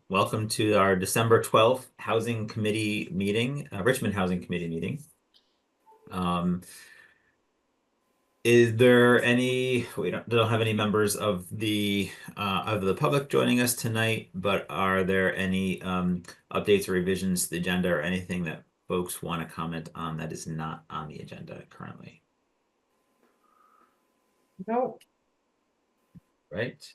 Welcome to our December 12th Housing Committee meeting, Richmond Housing Committee meeting. Is there any, we don't have any members of the public joining us tonight, but are there any updates or revisions to the agenda or anything that folks want to comment on that is not on the agenda currently? No. Right.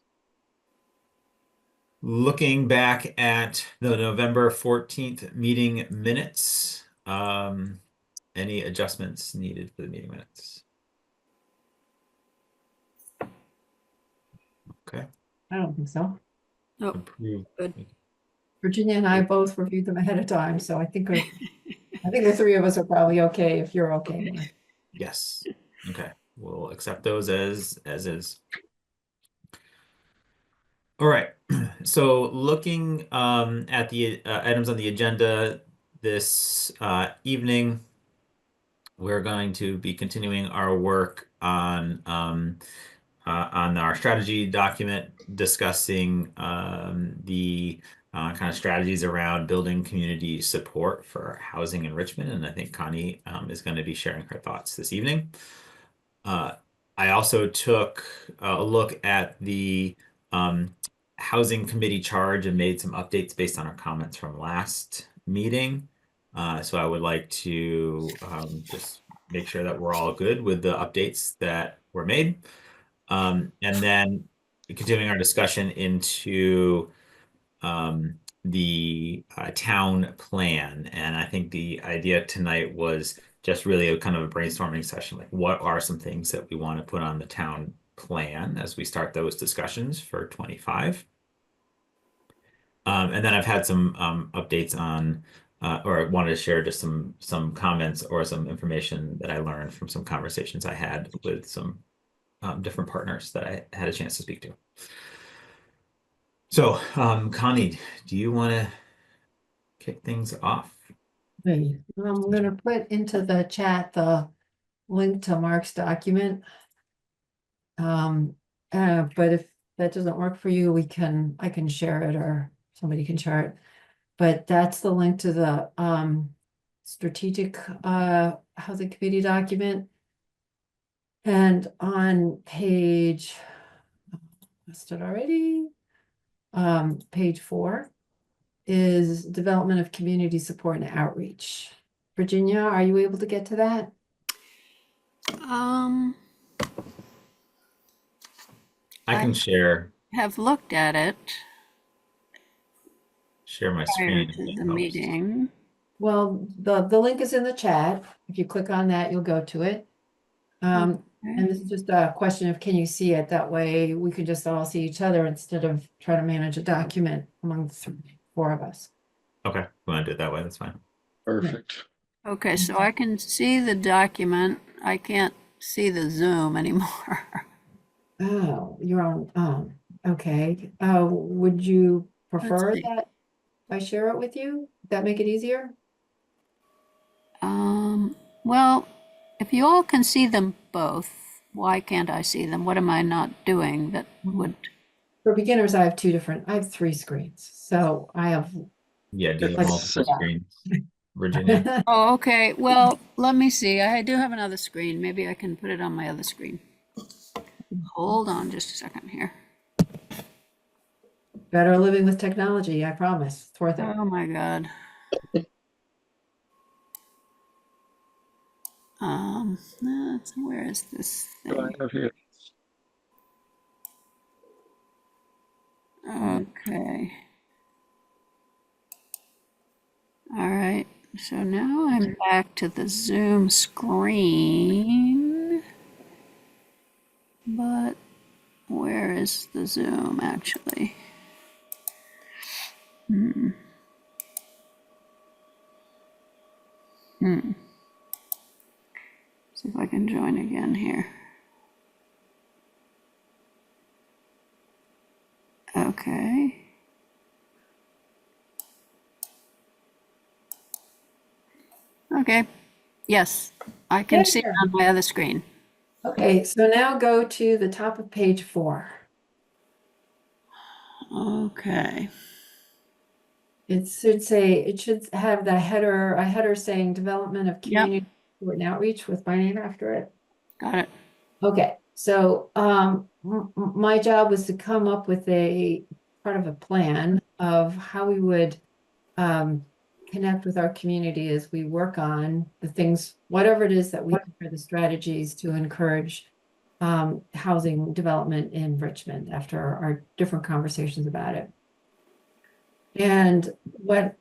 Looking back at the November 14th meeting minutes, any adjustments needed for the meeting minutes? Okay. I don't think so. Nope. Approved. Good. Virginia and I both reviewed them ahead of time, so I think the three of us are probably okay if you're okay, Mark. Yes. Okay. We'll accept those as is. All right. So looking at the items on the agenda this evening, we're going to be continuing our work on our strategy document, discussing the kind of strategies around building community support for housing in Richmond. And I think Connie is going to be sharing her thoughts this evening. I also took a look at the Housing Committee charge and made some updates based on our comments from last meeting. So I would like to just make sure that we're all good with the updates that were made. And then continuing our discussion into the town plan. And I think the idea tonight was just really a kind of a brainstorming session. Like, what are some things that we want to put on the town plan as we start those discussions for 25? And then I've had some updates on, or I wanted to share just some comments or some information that I learned from some conversations I had with some different partners that I had a chance to speak to. So, Connie, do you want to kick things off? I'm gonna put into the chat the link to Mark's document. But if that doesn't work for you, I can share it or somebody can share it. But that's the link to the strategic housing committee document. And on page, listed already, page 4 is development of community support and outreach. Virginia, are you able to get to that? I can share Have looked at it my prior screen. to the meeting. Well, the link is in the chat. If you click on that, you'll go to it. And this is just a question of, can you see it? That way we could just all see each other instead of trying to manage a document among the 4 of us. Okay, we want to do it that way. That's fine. Perfect. Okay, so I can see the document. I can't see the Zoom anymore. Oh, you're on, okay. Would you prefer Let's see. that I share it with you? Would that make it easier? Well, if you all can see them both, why can't I see them? What am I not doing that would? For beginners, I have 3 screens. So I have. Yeah, do Like- multiple screens, Virginia. Oh, okay. Well, let me see. I do have another screen. Maybe I can put it on my other screen. Hold on just a second here. Better living with technology, I promise. It's worth it. Oh my God. Where is this What I thing? have here. Okay. All right. So now I'm back to the Zoom screen. But where is the Zoom actually? See if I can join again here. Okay. Okay. Yes, I can see it on my other screen. Okay, so now go to the top of page 4. Okay. it should have a header saying development of Yep. community support and outreach with my name after it. Got it. Okay, so my job was to come up with a part of a plan of how we would connect with our community as we work on the things, whatever it is that we think are the strategies to encourage housing development in Richmond after our different conversations about it. And what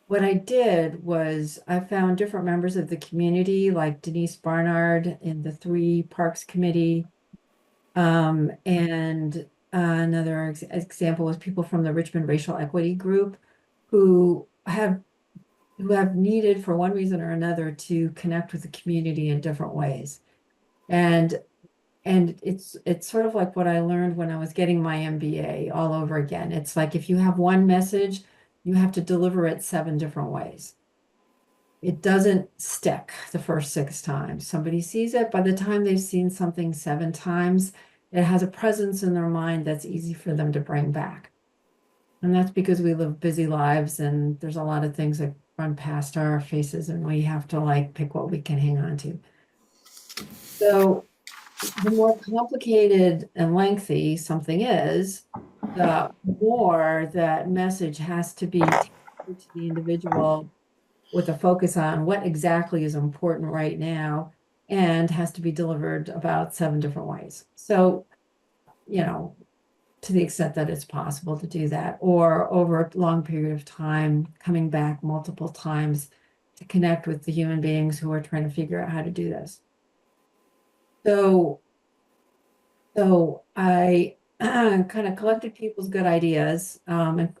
what I did was I found different members of the community, like Denise Barnard in the 3 Parks Committee. And another example was people from the Richmond Racial Equity Group who have needed for one reason or another to connect with the community in different ways. And it's sort of like what I learned when I was getting my MBA all over again. It's like if you have one message, you have to deliver it 7 different ways. It doesn't stick the first 6 times. Somebody sees it, by the time they've seen something 7 times, it has a presence in their mind that's easy for them to bring back. And that's because we live busy lives and there's a lot of things that run past our faces and we have to like pick what we can hang on to. So the more complicated and lengthy something is, the more that message has to be tailored to the individual with a focus on what exactly is important right now and has to be delivered about 7 different ways. So, to the extent that it's possible to do that, or over a long period of time, coming back multiple times to connect with the human beings who are trying to figure out how to do this. So I kind of collected people's good ideas,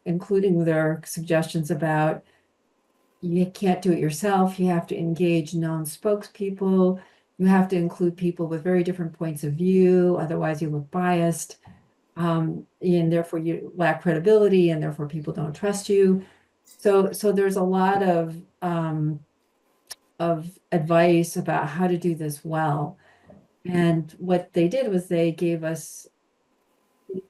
including their suggestions about you can't do it yourself. You have to engage known spokespeople. You have to include people with very different points of view. Otherwise, you look biased. And therefore you lack credibility, and therefore people don't trust you. So there's a lot of advice about how to do this well. And what they did was they gave us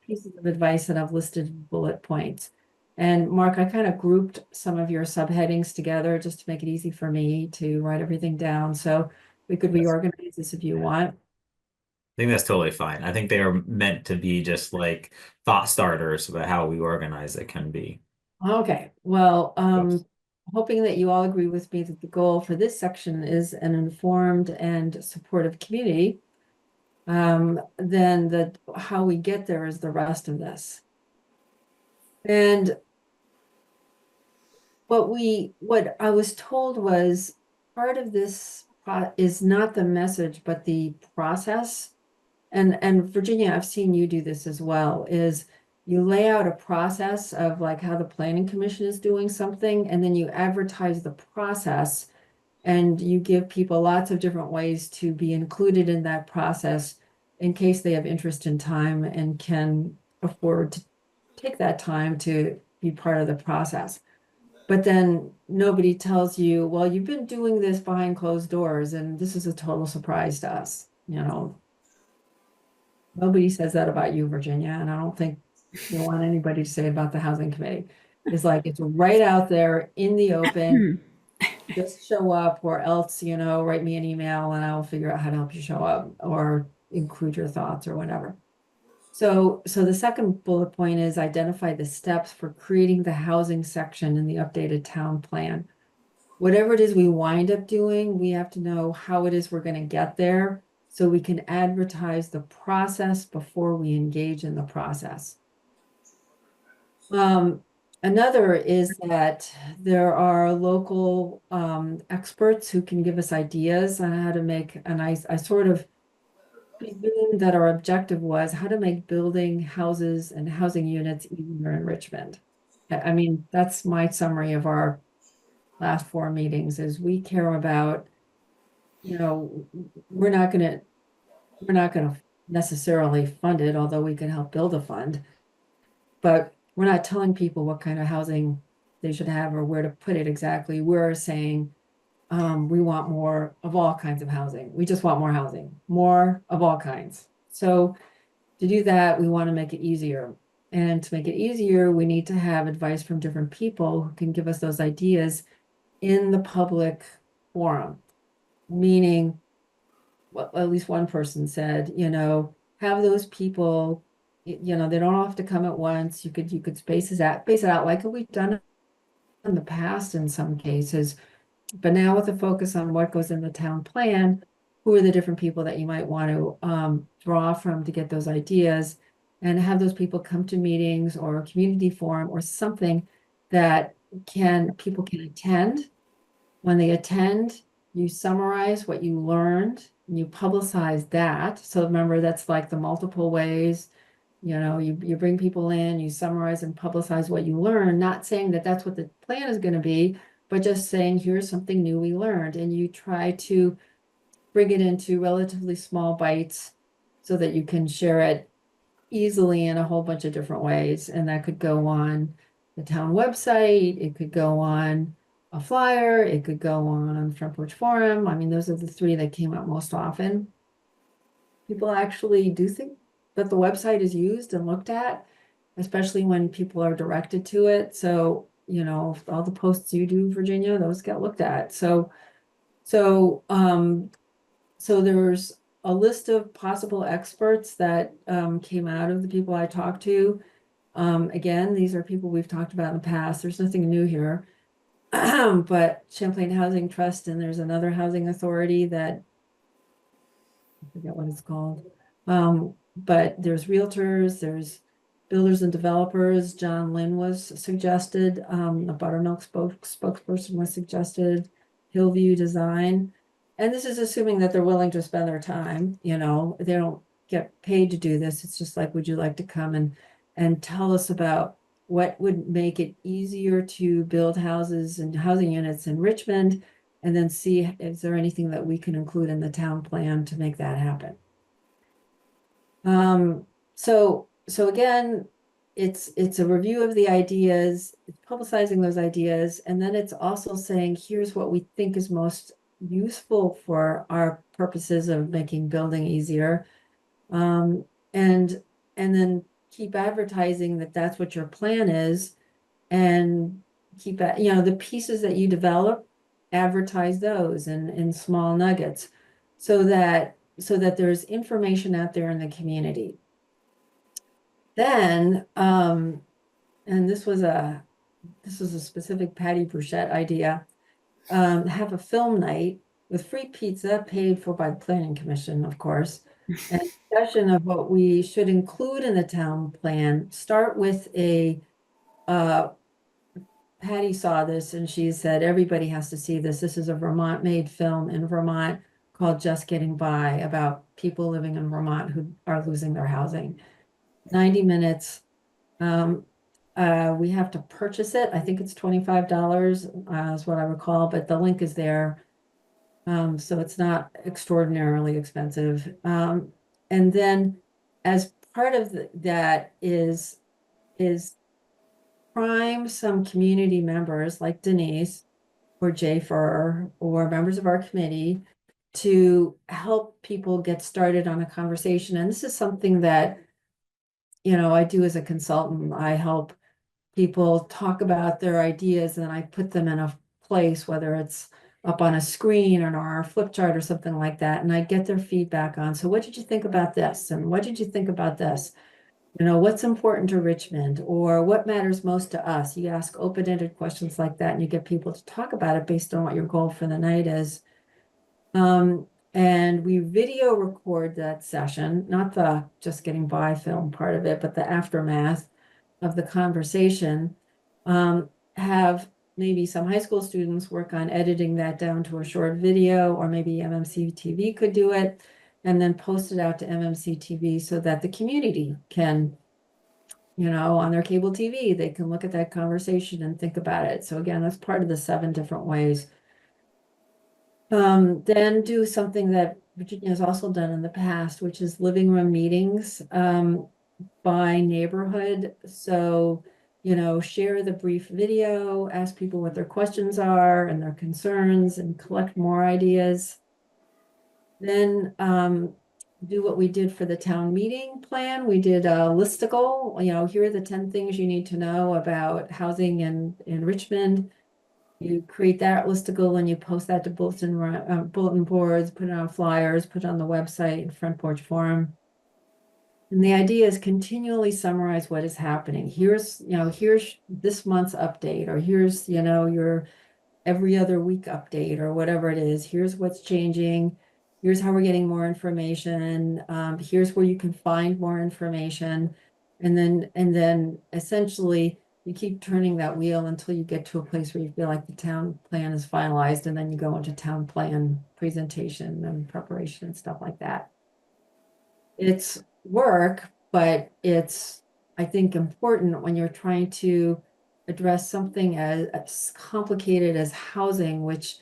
pieces of advice that I've listed in bullet points. And Mark, I kind of grouped some of your subheadings together just to make it easy for me to write everything down. So we could reorganize this if you want. I think that's totally fine. I think they are meant to be just like thought starters about how we organize it can be. Okay, well, Yes. hoping that you all agree with me that the goal for this section is an informed and supportive community. Then how we get there is the rest of this. And what I was told was part of this is not the message, but the process. And Virginia, I've seen you do this as well, is you lay out a process of like how the planning commission is doing something, and then you advertise the process and you give people lots of different ways to be included in that process in case they have interest in time and can afford to take that time to be part of the process. But then nobody tells you, well, you've been doing this behind closed doors, and this is a total surprise to us, Nobody says that about you, Virginia, and I don't think you want anybody to say about the housing committee. It's like it's right out there in the open. Just show up, or else, write me an email and I'll figure out how to help you show up or include your thoughts or whatever. So the second bullet point is identify the steps for creating the housing section in the updated town plan. Whatever it is we wind up doing, we have to know how it is we're going to get there so we can advertise the process before we engage in the process. Another is that there are local experts who can give us ideas on how to make, and I sort of presumed that our objective was how to make building houses and housing units easier in Richmond. I mean, that's my summary of our last 4 meetings is we care about, we're not gonna necessarily fund it, although we can help build a fund. But we're not telling people what kind of housing they should have or where to put it exactly. We're saying we want more of all kinds of housing. We just want more housing, more of all kinds. So to do that, we want to make it easier. And to make it easier, we need to have advice from different people who can give us those ideas in the public forum. Meaning, well, at least one person said, have those people, they don't have to come at once. You could space it out like we've done in the past in some cases. But now with a focus on what goes in the town plan, who are the different people that you might want to draw from to get those ideas, and have those people come to meetings or a community forum or something that people can attend. When they attend, you summarize what you learned and you publicize that. So remember, that's like the multiple ways. You bring people in, you summarize and publicize what you learn, not saying that that's what the plan is going to be, but just saying, here's something new we learned. And you try to bring it into relatively small bites so that you can share it easily in a whole bunch of different ways. And that could go on the town website, it could go on a flyer, it could go on Front Porch Forum. I mean, those are the three that came up most often. People actually do think that the website is used and looked at, especially when people are directed to it. So, all the posts you do, Virginia, those get looked at. So there's a list of possible experts that came out of the people I talked to. Again, these are people we've talked about in the past. There's nothing new here. But Champlain Housing Trust, and there's another housing authority that I forget what it's called. But there's realtors, there's builders and developers. John Lynn was suggested. A buttermilk spokesperson was suggested. Hillview Design. And this is assuming that they're willing to spend their time, they don't get paid to do this. It's just like, would you like to come and tell us about what would make it easier to build houses and housing units in Richmond? And then see, is there anything that we can include in the town plan to make that happen? So again, it's a review of the ideas, it's publicizing those ideas, and then it's also saying, here's what we think is most useful for our purposes of making building easier. And then keep advertising that that's what your plan is, and keep the pieces that you develop, advertise those in small nuggets so that there's information out there in the community. Then, and this was a specific Patty Bruchette idea, have a film night with free pizza paid for by the Planning Commission, of course, and discussion of what we should include in the town plan. Start with Patty saw this and she said, everybody has to see this. This is a Vermont-made film in Vermont called Just Getting By, about people living in Vermont who are losing their housing. 90 minutes. We have to purchase it. I think it's $25, is what I recall, but the link is there. So it's not extraordinarily expensive. And then as part of that is prime some community members like Denise or Jay Furr or members of our committee to help people get started on a conversation. And this is something that, I do as a consultant. I help people talk about their ideas and I put them in a place, whether it's up on a screen or on our flip chart or something like that. And I get their feedback on, so what did you think about this? And what did you think about this? What's important to Richmond, or what matters most to us? You ask open-ended questions like that and you get people to talk about it based on what your goal for the night is. And we video record that session, not the just getting by film part of it, but the aftermath of the conversation. Have maybe some high school students work on editing that down to a short video, or maybe MMC TV could do it, and then post it out to MMC TV so that the community can, on their cable TV, they can look at that conversation and think about it. So again, that's part of the 7 different ways. Then do something that Virginia has also done in the past, which is living room meetings by neighborhood. So, share the brief video, ask people what their questions are and their concerns, and collect more ideas. Then do what we did for the town meeting plan. We did a listicle, here are the 10 things you need to know about housing in Richmond. You create that listicle and you post that to bulletin boards, put it on flyers, put it on the website and Front Porch Forum. And the idea is continually summarize what is happening. Here's this month's update, or here's, your every other week update or whatever it is. Here's what's changing. Here's how we're getting more information. Here's where you can find more information. And then essentially you keep turning that wheel until you get to a place where you feel like the town plan is finalized, and then you go into town plan presentation and preparation and stuff like that. It's work, but it's, I think, important when you're trying to address something as complicated as housing, which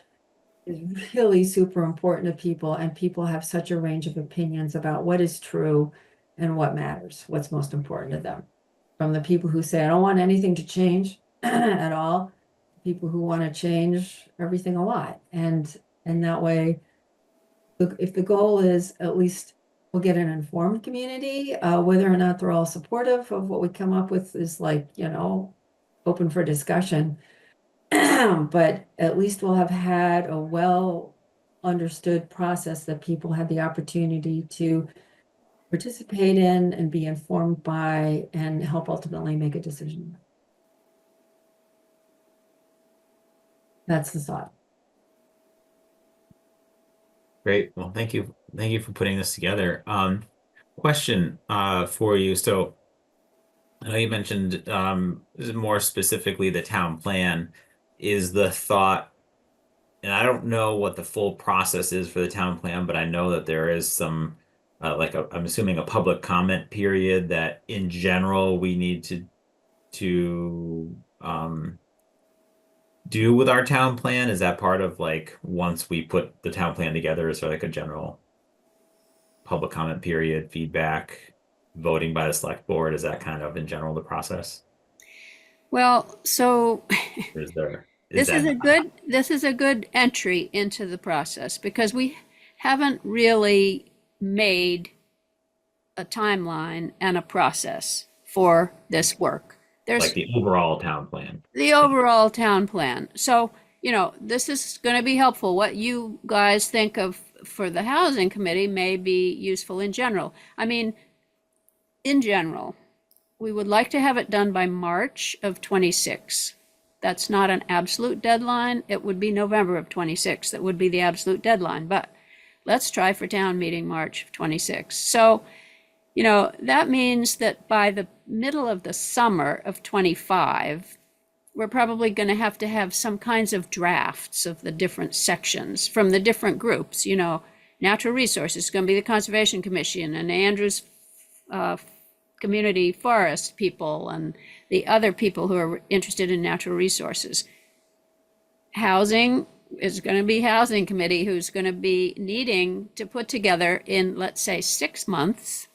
is really super important to people, and people have such a range of opinions about what is true and what matters, what's most important to them. From the people who say, I don't want anything to change at all, people who want to change everything a lot. And that way, if the goal is at least we'll get an informed community, whether or not they're all supportive of what we come up with is open for discussion. But at least we'll have had a well understood process that people had the opportunity to participate in and be informed by and help ultimately make a decision. That's the thought. Great. Well, thank you. Thank you for putting this together. Question for you. So I know you mentioned more specifically the town plan. Is the thought, and I don't know what the full process is for the town plan, but I know that there is some I'm assuming a public comment period that in general we need to do with our town plan. Is that part of once we put the town plan together, is there a general public comment period, feedback, voting by the select board? Is that kind of in general the process? Well, so Or is there this is a good entry into the process, because we haven't really made a timeline and a process for this work. There's the overall town plan? The overall town plan. So, this is going to be helpful. What you guys think of for the housing committee may be useful in general. I mean, in general, we would like to have it done by March of 26. That's not an absolute deadline. It would be November of 26. That would be the absolute deadline. But let's try for town meeting March of 26. So, that means that by the middle of the summer of 25, we're probably going to have some kinds of drafts of the different sections from the different groups. Natural resources is going to be the Conservation Commission and Andrews community forest people and the other people who are interested in natural resources. Housing is going to be housing committee, who's going to be needing to put together in, let's say, 6 months,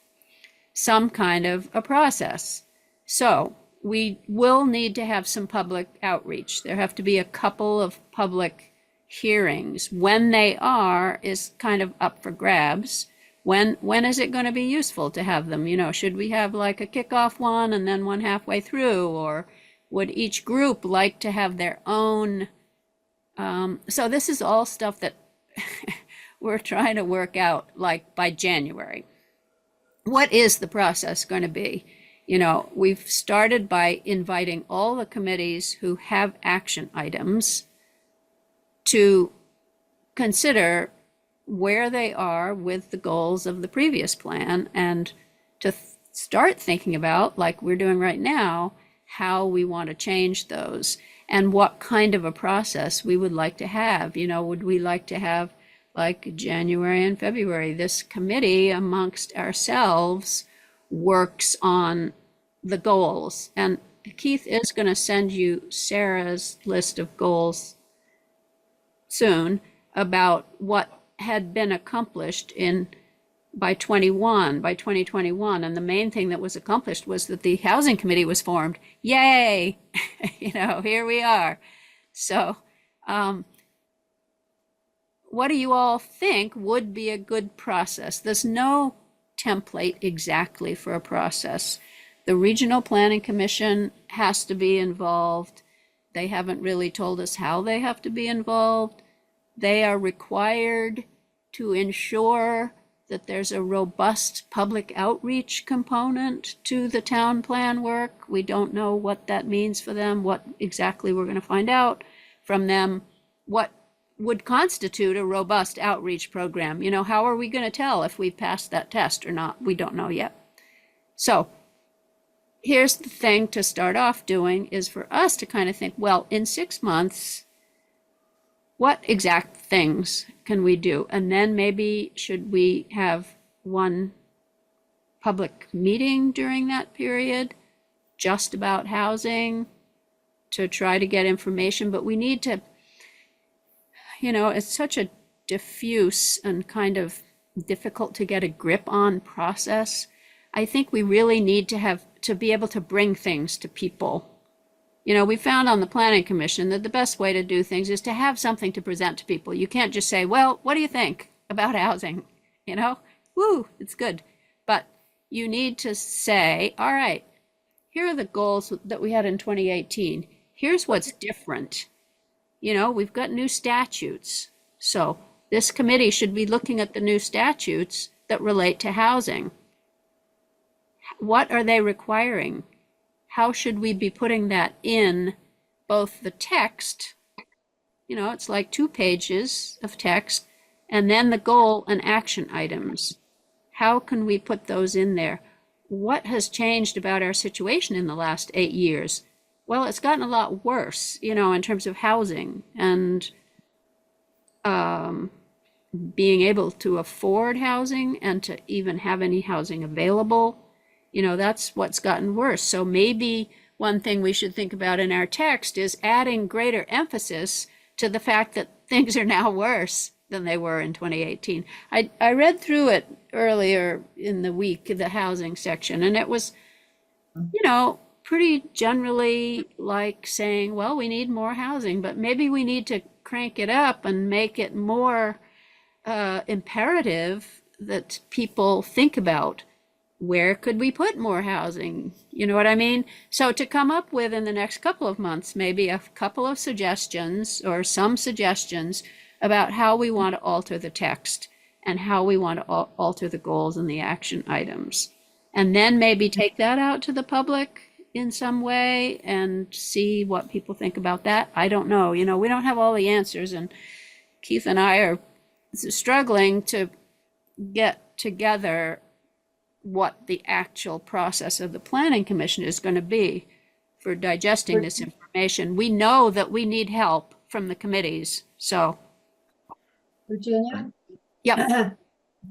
some kind of a process. So we will need to have some public outreach. There have to be a couple of public hearings. When they are is kind of up for grabs. When is it going to be useful to have them? Should we have a kickoff one and then one halfway through, or would each group like to have their own? So this is all stuff that we're trying to work out by January. What is the process going to be? We've started by inviting all the committees who have action items to consider where they are with the goals of the previous plan, and to start thinking about, like we're doing right now, how we want to change those and what kind of a process we would like to have. Would we like to have January and February, this committee amongst ourselves works on the goals? And Keith is going to send you Sarah's list of goals soon about what had been accomplished by 2021. And the main thing that was accomplished was that the housing committee was formed. Yay! Here we are. So what do you all think would be a good process? There's no template exactly for a process. The Regional Planning Commission has to be involved. They haven't really told us how they have to be involved. They are required to ensure that there's a robust public outreach component to the town plan work. We don't know what that means for them, what exactly we're going to find out from them, what would constitute a robust outreach program. You know, how are we going to tell if we passed that test or not? We don't know yet. So here's the thing to start off doing is for us to kind of think, well, in 6 months, what exact things can we do? And then maybe should we have one public meeting during that period just about housing to try to get information? But we need to, you know, it's such a diffuse and kind of difficult to get a grip on process. I think we really need to be able to bring things to people. You know, we found on the Planning Commission that the best way to do things is to have something to present to people. You can't just say, well, what do you think about housing? You know, woo, it's good. But you need to say, all right, here are the goals that we had in 2018. Here's what's different. You know, we've got new statutes. So this committee should be looking at the new statutes that relate to housing. What are they requiring? How should we be putting that in both the text, you know, it's like 2 pages of text, and then the goal and action items. How can we put those in there? What has changed about our situation in the last 8 years? Well, it's gotten a lot worse, you know, in terms of housing and being able to afford housing and to even have any housing available. You know, that's what's gotten worse. So maybe one thing we should think about in our text is adding greater emphasis to the fact that things are now worse than they were in 2018. I read through it earlier in the week, the housing section, and it was, you know, pretty generally like saying, well, we need more housing, but maybe we need to crank it up and make it more imperative that people think about where could we put more housing? You know what I mean? So to come up with in the next couple of months, maybe a couple of suggestions or some suggestions about how we want to alter the text and how we want to alter the goals and the action items. And then maybe take that out to the public in some way and see what people think about that. I don't know. You know, we don't have all the answers, and Keith and I are struggling to get together what the actual process of the Planning Commission is going to be for digesting this information. We know that we need help from the committees, so. Virginia? Yep.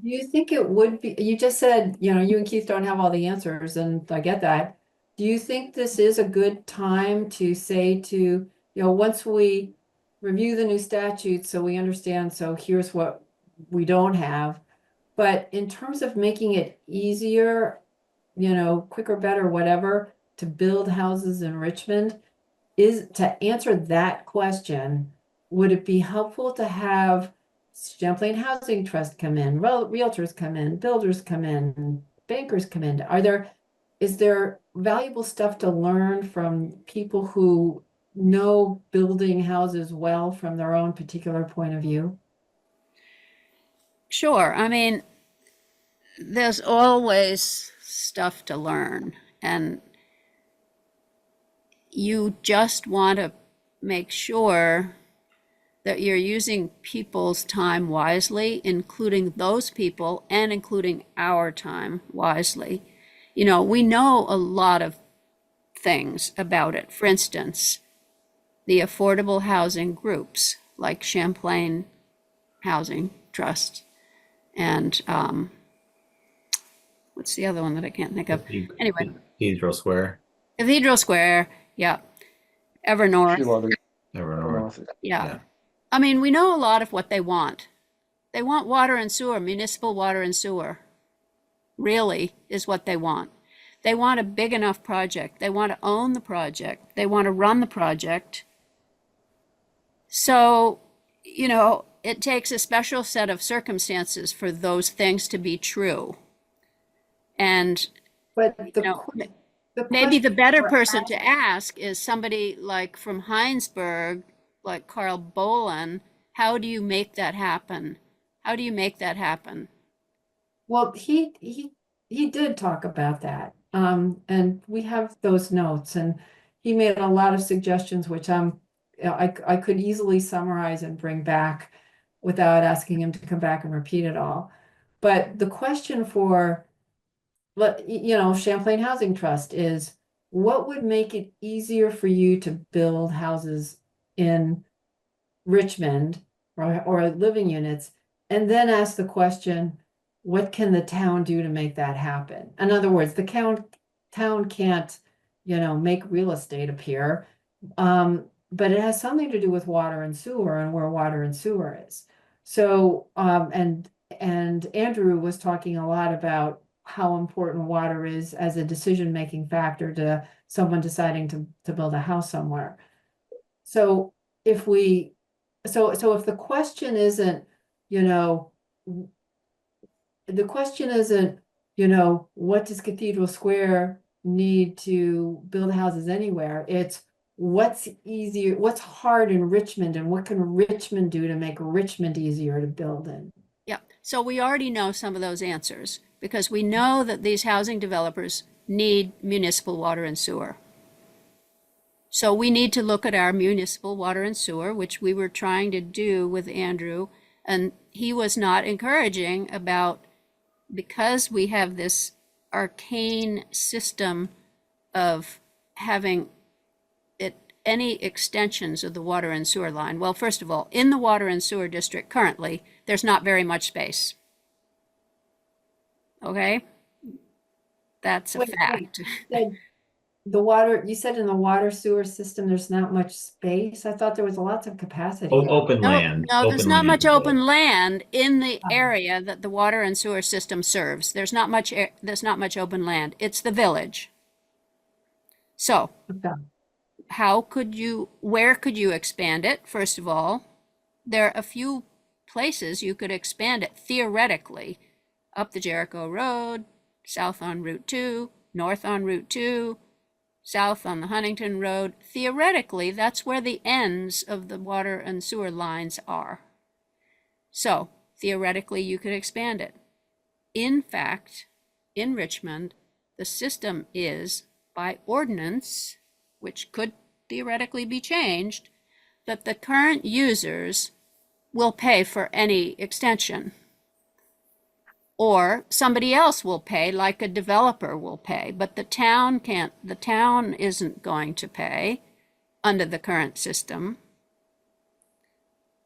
Do you think it would be, you just said, you know, you and Keith don't have all the answers, and I get that. Do you think this is a good time to say to, you know, once we review the new statutes so we understand, so here's what we don't have, but in terms of making it easier, you know, quicker, better, whatever, to build houses in Richmond, is to answer that question, would it be helpful to have Champlain Housing Trust come in, realtors come in, builders come in, bankers come in? Is there valuable stuff to learn from people who know building houses well from their own particular point of view? Sure. I mean, there's always stuff to learn, and you just want to make sure that you're using people's time wisely, including those people and including our time wisely. You know, we know a lot of things about it. For instance, the affordable housing groups like Champlain Housing Trust and what's the other one that I can't think of? Anyway, Cathedral Square. Cathedral Square, yeah. Evernorth. Yeah. I mean, we know a lot of what they want. They want water and sewer, municipal water and sewer. Really is what they want. They want a big enough project. They want to own the project. They want to run the project. So, you know, it takes a special set of circumstances for those things to be true. And But you know, the maybe the question better we're person to ask is somebody like from Heinsberg, like Carl Bolin. How do you make that happen? How do you make that happen? Well, he did talk about that. And we have those notes, and he made a lot of suggestions, which I could easily summarize and bring back without asking him to come back and repeat it all. But the question for, Champlain Housing Trust is, what would make it easier for you to build houses in Richmond or living units, and then ask the question, what can the town do to make that happen? In other words, the town can't, make real estate appear. But it has something to do with water and sewer and where water and sewer is. So, and Andrew was talking a lot about how important water is as a decision-making factor to someone deciding to build a house somewhere. So if we, so if the question isn't, you know, the question isn't, what does Cathedral Square need to build houses anywhere? It's what's easier, what's hard in Richmond, and what can Richmond do to make Richmond easier to build in? Yeah, so we already know some of those answers because we know that these housing developers need municipal water and sewer. So we need to look at our municipal water and sewer, which we were trying to do with Andrew, and he was not encouraging about, because we have this arcane system of having any extensions of the water and sewer line. Well, first of all, in the water and sewer district currently, there's not very much space. Okay? That's a fact. You said in the water sewer system, there's not much space. I thought there was lots of capacity. Open No, land. no, there's Open not much land. open land in the area that the water and sewer system serves. There's not much open land. It's the village. So, Okay. where could you expand it? First of all, there are a few places you could expand it theoretically. Up the Jericho Road, south on Route 2, north on Route 2, south on the Huntington Road. Theoretically, that's where the ends of the water and sewer lines are. So, theoretically, you could expand it. In fact, in Richmond, the system is by ordinance, which could theoretically be changed, that the current users will pay for any extension. Or somebody else will pay, like a developer will pay, but the town isn't going to pay under the current system.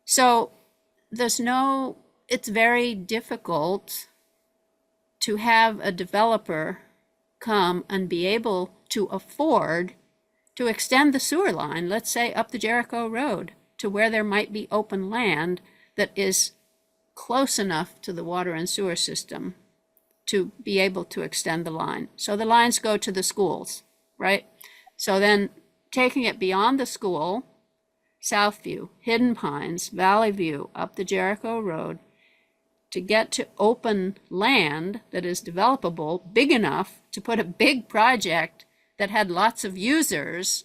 So it's very difficult to have a developer come and be able to afford to extend the sewer line, let's say up the Jericho Road, to where there might be open land that is close enough to the water and sewer system to be able to extend the line. So the lines go to the schools, right? So then taking it beyond the school, Southview, Hidden Pines, Valley View, up the Jericho Road, to get to open land that is developable, big enough to put a big project that had lots of users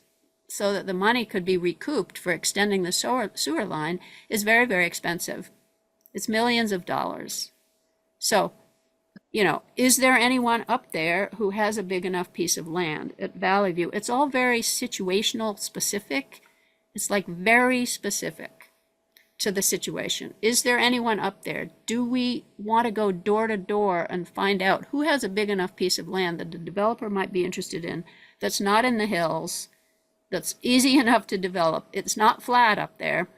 so that the money could be recouped for extending the sewer line, is very, very expensive. It's millions of dollars. So, is there anyone up there who has a big enough piece of land at Valley View? It's all very situational specific. It's like very specific to the situation. Is there anyone up there? Do we want to go door to door and find out who has a big enough piece of land that the developer might be interested in, that's not in the hills, that's easy enough to develop? It's not flat up there.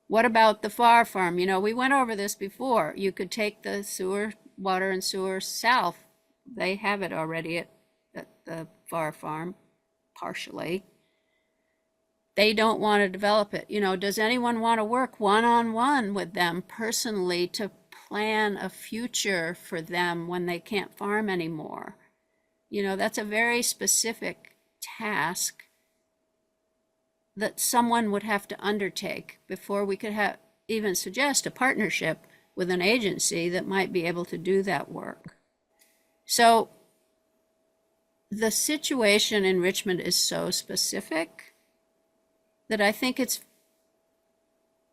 What about the Farr Farm? We went over this before. You could take the water and sewer south. They have it already at the Farr Farm, partially. They don't want to develop it. Does anyone want to work one-on-one with them personally to plan a future for them when they can't farm anymore? That's a very specific task that someone would have to undertake before we could have even suggest a partnership with an agency that might be able to do that work. So the situation in Richmond is so specific that I think it's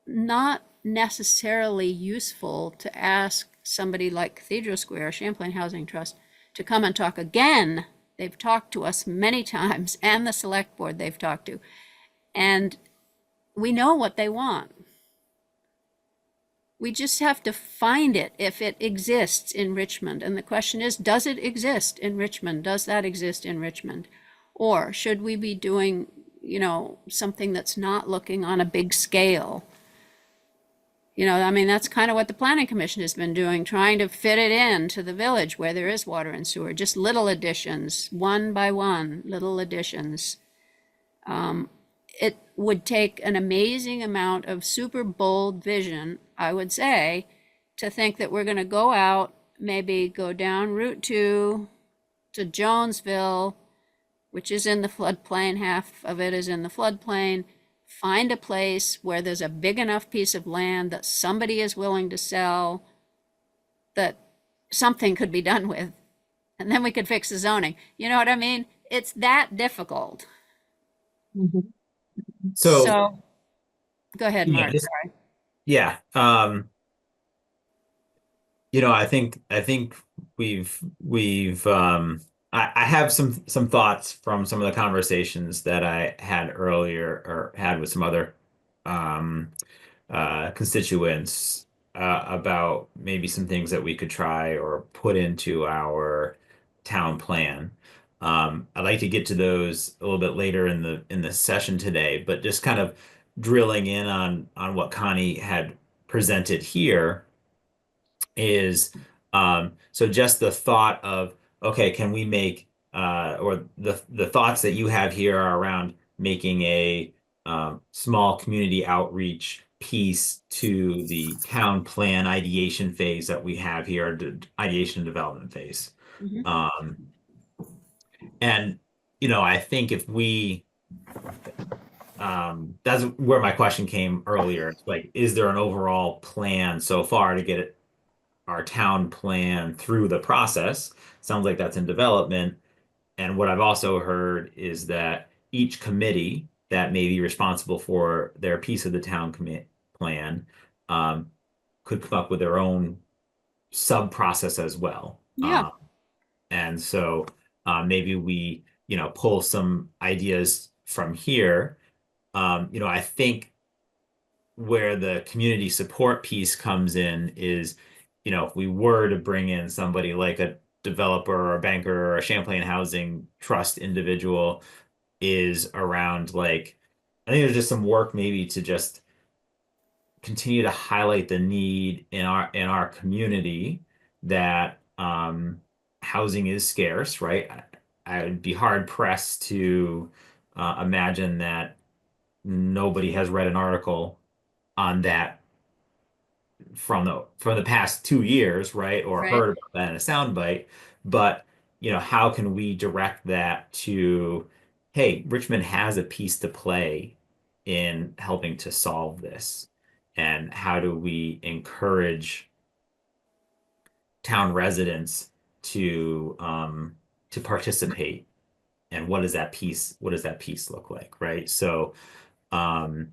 not necessarily useful to ask somebody like Cathedral Square, Champlain Housing Trust, to come and talk again. They've talked to us many times, and the select board they've talked to, and we know what they want. We just have to find it if it exists in Richmond. And the question is, does it exist in Richmond? Does that exist in Richmond? Or should we be doing, something that's not looking on a big scale? I mean, that's kind of what the Planning Commission has been doing, trying to fit it in to the village where there is water and sewer, just little additions, one by one, little additions. It would take an amazing amount of super bold vision, I would say, to think that we're going to go out, maybe go down Route 2 to Jonesville, which is in the floodplain, half of it is in the floodplain, find a place where there's a big enough piece of land that somebody is willing to sell, that something could be done with, and then we could fix the zoning. You know what I mean? It's that difficult. Mhm. So Go ahead, yeah, Mark. Sorry. yeah. I think I have some thoughts from some of the conversations that I had earlier or had with some other um constituents about maybe some things that we could try or put into our town plan. I'd like to get to those a little bit later in the session today, but just kind of drilling in on what Connie had presented here is so just the thought of, okay, can we make or the thoughts that you have here are around making a small community outreach piece to the town plan ideation phase that we have here, ideation and development phase. Mhm. Um, and I think if we that's where my question came earlier. It's like, is there an overall plan so far to get it our town plan through the process? Sounds like that's in development. And what I've also heard is that each committee that may be responsible for their piece of the town commit plan um, could come up with their own sub process as well. Yeah. And so maybe we, pull some ideas from here. I think where the community support piece comes in is, if we were to bring in somebody like a developer or a banker or a Champlain Housing Trust individual, is around like, I think there's just some work maybe to just continue to highlight the need in our community that housing is scarce, right? I would be hard pressed to imagine that nobody has read an article on that from the past 2 years, right? Or Right. heard about that in a soundbite. But, how can we direct that to, hey, Richmond has a piece to play in helping to solve this? And how do we encourage town residents to participate? And what does that piece look like, right? So um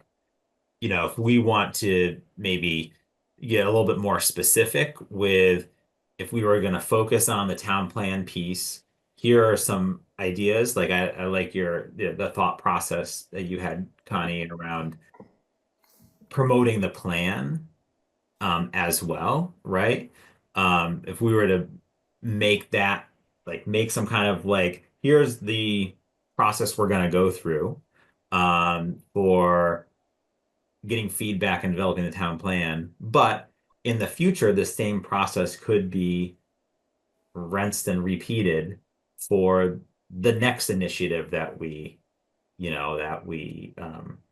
if we want to maybe get a little bit more specific with if we were going to focus on the town plan piece, here are some ideas. Like I like the thought process that you had, Connie, around promoting the plan as well, right? If we were to make that make some kind of like, here's the process we're going to go through for getting feedback and developing the town plan. But in the future, the same process could be rinsed and repeated for the next initiative that we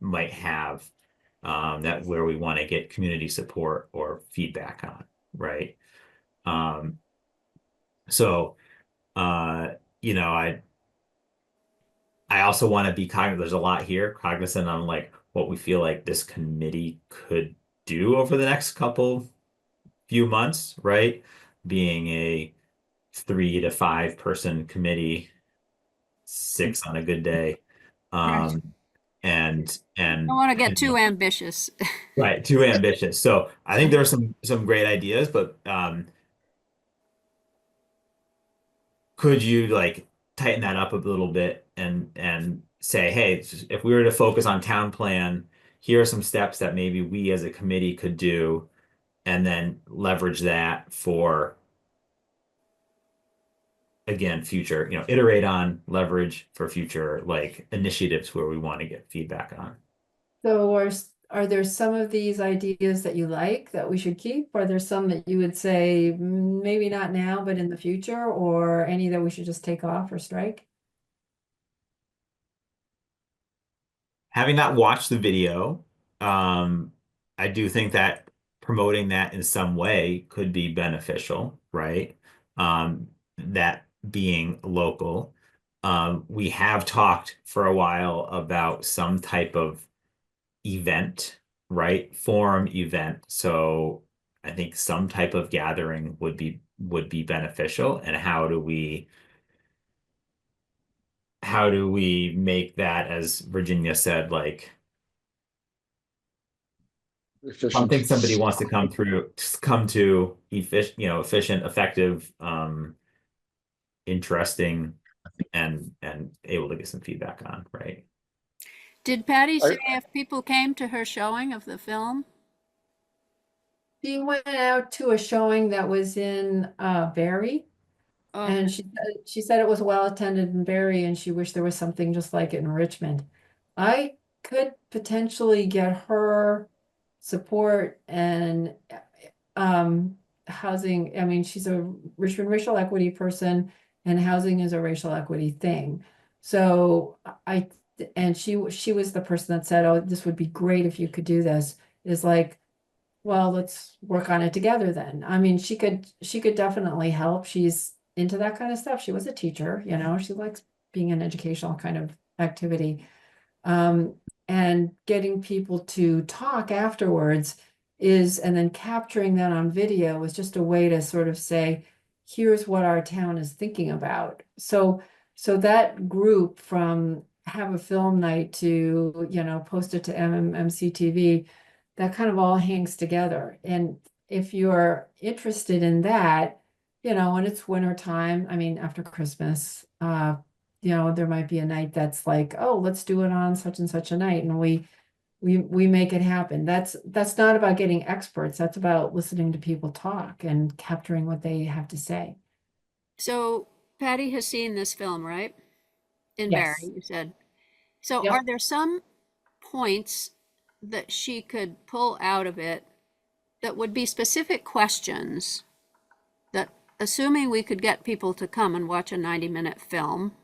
might have that where we want to get community support or feedback on, right? Um, so, uh, I I also want to be cognizant, there's a lot here, cognizant on like what we feel like this committee could do over the next few months, right? Being a 3 to 5 person committee, 6 on a good day. Right. Um, Don't and want to get you know, too ambitious. right, too ambitious. So I think there are some great ideas, but could you like tighten that up a little bit and say, hey, if we were to focus on town plan, here are some steps that maybe we as a committee could do, and then leverage that for again future, iterate on, leverage for future like initiatives where we want to get feedback on. So are there some of these ideas that you like that we should keep? Are there some that you would say, maybe not now, but in the future, or any that we should just take off or strike? Having not watched the video, I do think that promoting that in some way could be beneficial, right? That being local. We have talked for a while about some type of event, right? Forum event. So I think some type of gathering would be beneficial. And how do we make that, as Virginia said, like Efficient. something somebody wants to come to efficient, effective, interesting, and able to get some feedback on, right? Did Patty I, say if people came to her showing of the film? She went out to a showing that was in Barry, Oh, and she said it was well attended in Barry, and she wished there was something just like it in Richmond. I could potentially get her support and housing. I mean, she's a Richmond racial equity person, and housing is a racial equity thing. So I and she was the person that said, "Oh, this would be great if you could do this." Is like, well, let's work on it together then. I mean, she could definitely help. She's into that kind of stuff. She was a teacher, she likes being an educational kind of activity. Um, and getting people to talk afterwards and then capturing that on video is just a way to sort of say, here's what our town is thinking about. So that group, from have a film night to, post it to MMMC that kind of all hangs together. And if you're interested in that, when it's winter time, I mean, after Christmas, there might be a night that's like, oh, let's do it on such and such a night, and we make it happen. That's not about getting experts. That's about listening to people talk and capturing what they have to say. so Patty has seen this film, right? In Barry, Yes. you said. So are Yep. there some points that she could pull out of it that would be specific questions that, assuming we could get people to come and watch a 90-minute film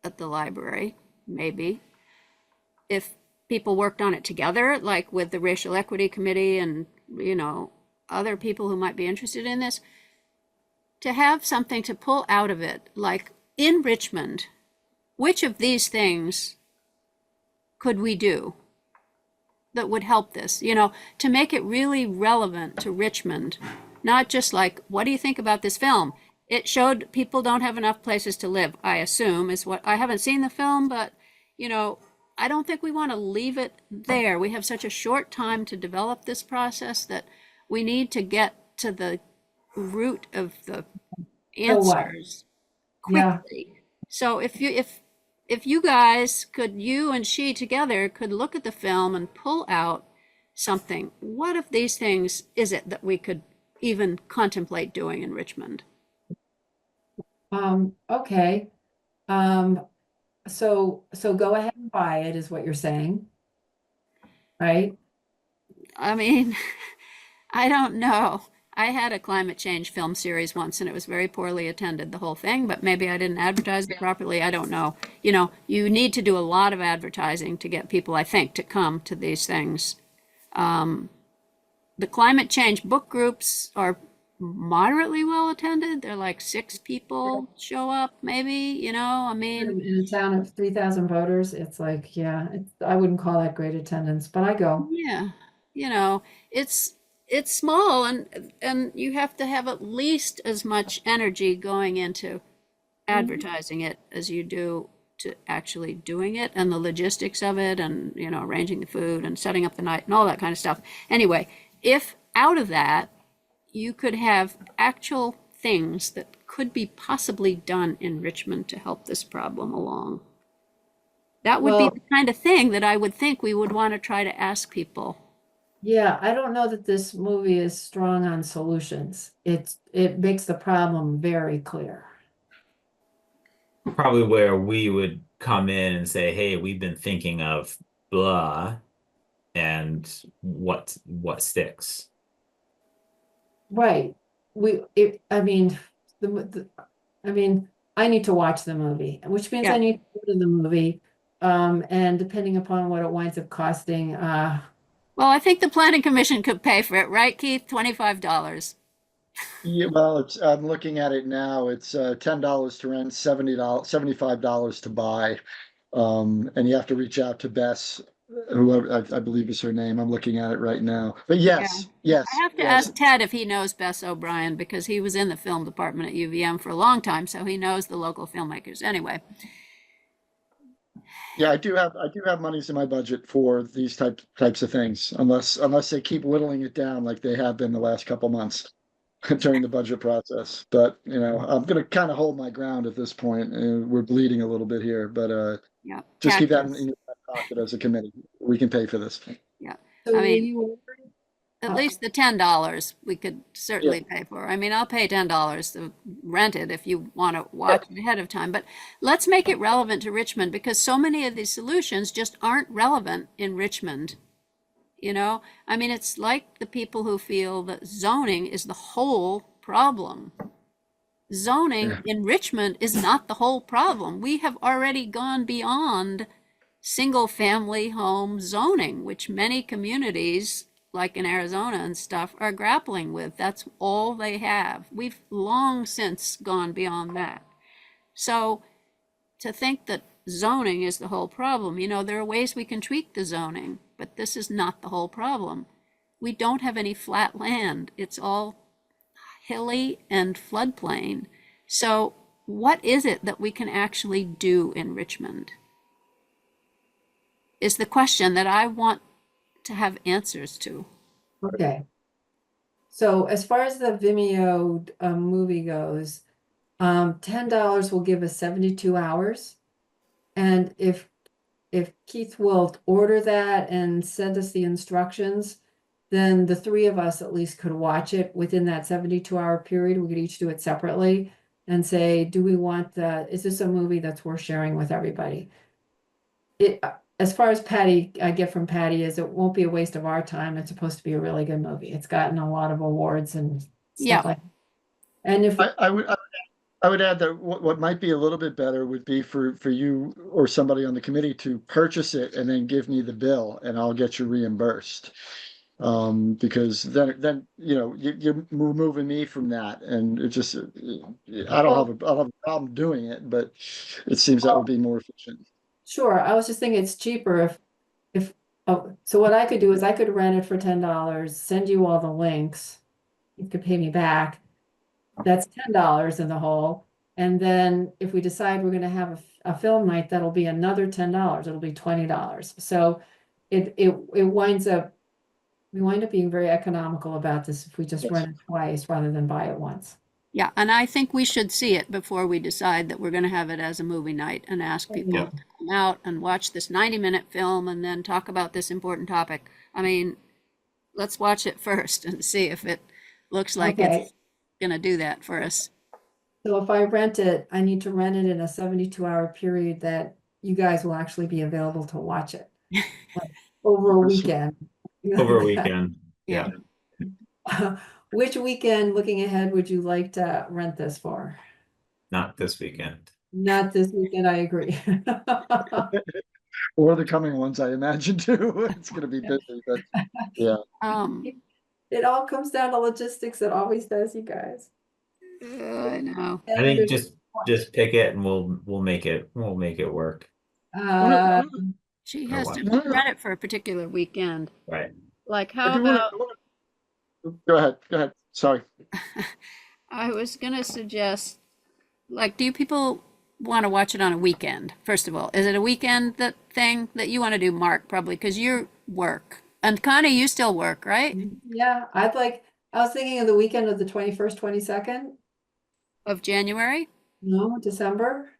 at the library, maybe, if people worked on it together, like with the Racial Equity Committee and, other people who might be interested in this, to have something to pull out of it, like in Richmond, which of these things could we do that would help this, to make it really relevant to Richmond, not just like, what do you think about this film? It showed people don't have enough places to live, I assume, is what I haven't seen the film, but I don't think we want to leave it there. We have such a short time to develop this process that we need to get to the root of the So what? answers Yeah. quickly. So if you guys could, you and she together could look at the film and pull out something, what of these things is it that we could even contemplate doing in Richmond? Okay. So go ahead and buy it is what you're saying, right? I mean, I don't know. I had a climate change film series once and it was very poorly attended, the whole thing, but maybe I didn't advertise it properly. I don't know. You need to do a lot of advertising to get people, I think, to come to these things. The climate change book groups are moderately well attended. They're like 6 people show up, maybe, I mean, In a town of 3,000 voters, it's like, yeah, I wouldn't call that great attendance, but I go. yeah, you know, it's it's small, and you have to have at least as much energy going into advertising it as you do to actually doing it, and the logistics of it, and arranging the food and setting up the night and all that kind of stuff. Anyway, if out of that you could have actual things that could be possibly done in Richmond to help this problem along, that would be Well, the kind of thing that I would think we would want to try to ask people. yeah, I don't know that this movie is strong on solutions. It makes the problem very clear. Probably where we would come in and say, hey, we've been thinking of blah, and what sticks. Right. I mean, I mean, I need to watch the movie, which means I Yeah. need to go to the movie. And depending upon what it winds up costing, Well, I think the planning commission could pay for it, right, Keith? $25. Yeah, well, I'm looking at it now. It's $10 to rent, $70, $75 to buy. And you have to reach out to Bess, whoever I believe is her name. I'm looking at it right now. But Yeah. yes, I have to yes. ask Ted if he knows Bess O'Brien, because he was in the film department at UVM for a long time, so he knows the local filmmakers. Anyway, Yeah, I do have monies in my budget for these types of things, unless they keep whittling it down like they have been the last couple months during the budget process. But I'm gonna kind of hold my ground at this point. We're bleeding a little bit here, but yeah, just keep that in taxes. your back pocket as a committee. We can pay for this. Yeah. so I will mean, you? at Uh, least the $10 we could Yeah. certainly pay for. I mean, I'll pay $10 to rent it if you want to watch it ahead of time. But let's make it relevant to Richmond, because so many of these solutions just aren't relevant in Richmond. I mean, it's like the people who feel that zoning is the whole problem. Zoning Yeah. in Richmond is not the whole problem. We have already gone beyond single family home zoning, which many communities, like in Arizona and stuff, are grappling with. That's all they have. We've long since gone beyond that. So to think that zoning is the whole problem, there are ways we can tweak the zoning, but this is not the whole problem. We don't have any flat land. It's all hilly and floodplain. So what is it that we can actually do in Richmond is the question that I want to have answers to. Okay. So as far as the Vimeo movie goes, $10 will give us 72 hours. And if Keith will order that and send us the instructions, then the three of us at least could watch it within that 72-hour period. We could each do it separately and say, do we want is this a movie that's worth sharing with everybody? As far as Patty, I get from Patty is it won't be a waste of our time. It's supposed to be a really good movie. It's gotten a lot of awards and Yeah. stuff like. And if I would add that what might be a little bit better would be for you or somebody on the committee to purchase it and then give me the bill and I'll get you reimbursed. Because then you're removing me from that, and it just I don't have a problem doing it, but it seems that would be more efficient. Sure, I was just thinking it's cheaper if so what I could do is I could rent it for $10, send you all the links. You could pay me back. That's $10 in the hole. And then if we decide we're gonna have a film night, that'll be another $10. It'll be $20. So it winds up, we wind up being very economical about this if we just Yes. rent it twice rather than buy it once. Yeah, and I think we should see it before we decide that we're going to have it as a movie night and ask people Yeah. to come out and watch this 90-minute film and then talk about this important topic. I mean, let's watch it first and see if it looks like Okay. it's going to do that for us. So if I rent it, I need to rent it in a 72-hour period that you guys will actually be available to watch it. Like, over a weekend. Over a weekend. Yeah. Which weekend, looking ahead, would you like to rent this for? Not this weekend. Not this weekend, I agree. Or the coming ones, I imagine too. It's going to be busy, but yeah. It all comes down to logistics. It always does, you guys. I know. I And think there's- just pick it and we'll make it work. One of- Uh, one of She Or has what? to One of the- rent it for a particular weekend. Right. Like, I how do wanna- about, I wanna- Go ahead, go ahead. Sorry. I was gonna suggest, like, do you people want to watch it on a weekend? First of all, is it a weekend that thing that you want to do, Mark? Probably because you work. And Connie, you still work, right? yeah, I was thinking of the weekend of the 21st, 22nd, Of January? no, December.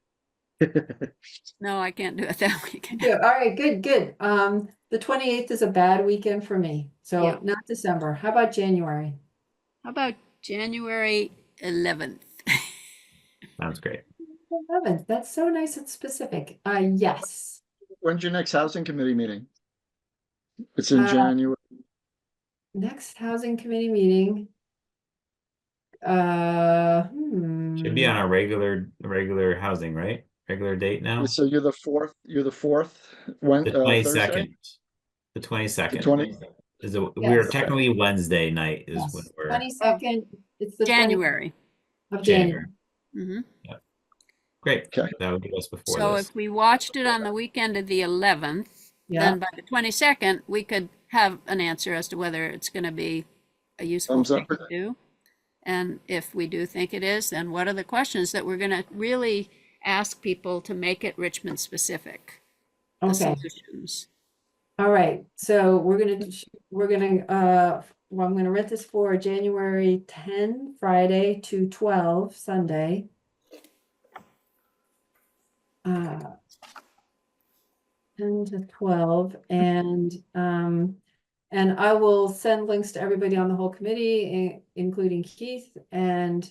No, I can't do it that weekend. Yeah, all right, good, good. The 28th is a bad weekend for me, so Yeah. not December. How about January? How about January 11th? Sounds great. 11th, that's so nice and specific. Yes. When's your next housing committee meeting? It's in Uh, January. Next housing committee meeting. Should be on our regular housing, right? Regular date now. So you're the fourth, when, The Thursday? 22nd. The 22nd. 20 Is we're Yes. technically Wednesday night is when Yes, we're 22nd, it's the 20th January. of January. January. hmm Great. Okay. That would get us before So this. if we watched it on the weekend of the 11th, Yeah, then by the 22nd, we could have an answer as to whether it's going to be a useful Thumbs thing up. to do. And if we do think it is, then what are the questions that we're going to really ask people to make it Richmond specific? The okay, solutions. all right, so well, I'm gonna rent this for January 10, Friday to 12, Sunday. Uh, 10 to 12, and I will send links to everybody on the whole committee, including Keith, and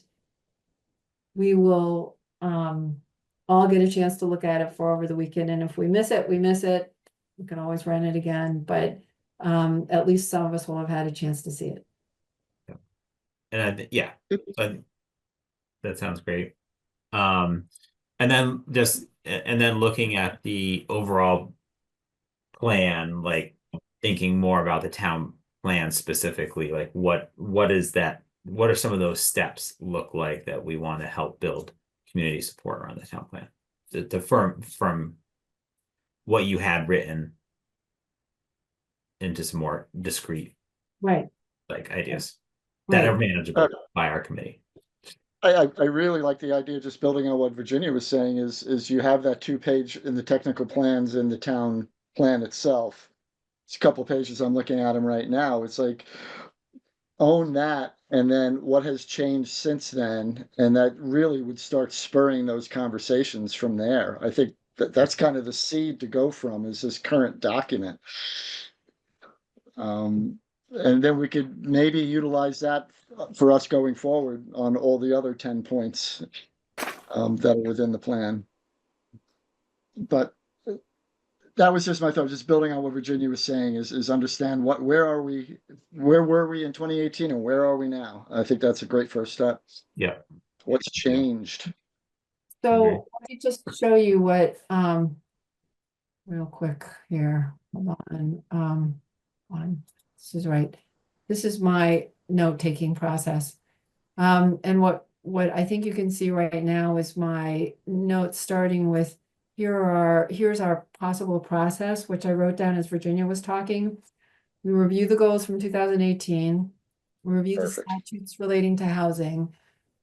we will all get a chance to look at it for over the weekend, and if we miss it, we miss it. We can always run it again, but at least some of us will have had a chance to see it. And yeah, but that sounds great. And then looking at the overall plan, like thinking more about the town plan specifically, like what is that? What are some of those steps look like that we want to help build community support around the town plan? From what you had written into some more discrete Right, like ideas that are right, manageable by our committee. I really like the idea, just building on what Virginia was saying, is you have that 2-page in the technical plans in the town plan itself. It's a couple of pages, I'm looking at them right now. It's like, own that, and then what has changed since then, and that really would start spurring those conversations from there. I think that's kind of the seed to go from, is this current document. And then we could maybe utilize that for us going forward on all the other 10 points that are within the plan. But that was just my thought, just building on what Virginia was saying, is understand where were we in 2018 and where are we now? I think that's a great first step. Yeah. What's changed? so let me just show you what real quick here, hold on, this is right. This is my note-taking process. And what I think you can see right now is my notes starting with, here's our possible process, which I wrote down as Virginia was talking. We review the goals from 2018, we review the Perfect. statutes relating to housing.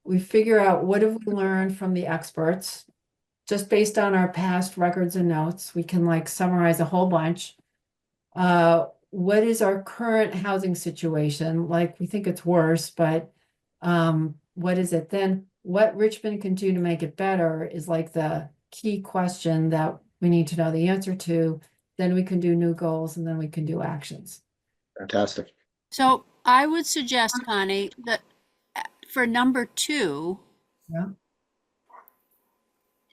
We figure out what have we learned from the experts. Just based on our past records and notes, we can like summarize a whole bunch. What is our current housing situation? Like, we think it's worse, but what is it then? What Richmond can do to make it better is like the key question that we need to know the answer to. Then we can do new goals, and then we can do actions. Fantastic. So I would suggest, Connie, that for number 2, Yeah.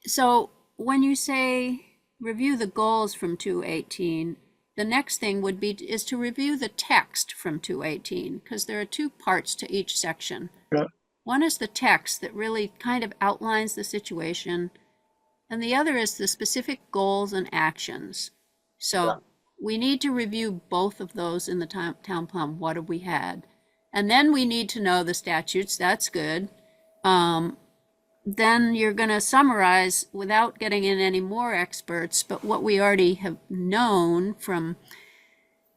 so when you say review the goals from 218, the next thing would be is to review the text from 218, because there are 2 parts to each section. Yeah. One is the text that really kind of outlines the situation, and the other is the specific goals and actions. So Yeah. we need to review both of those in the town plan. What have we had? And then we need to know the statutes. That's good. Then you're going to summarize without getting in any more experts, but what we already have known from,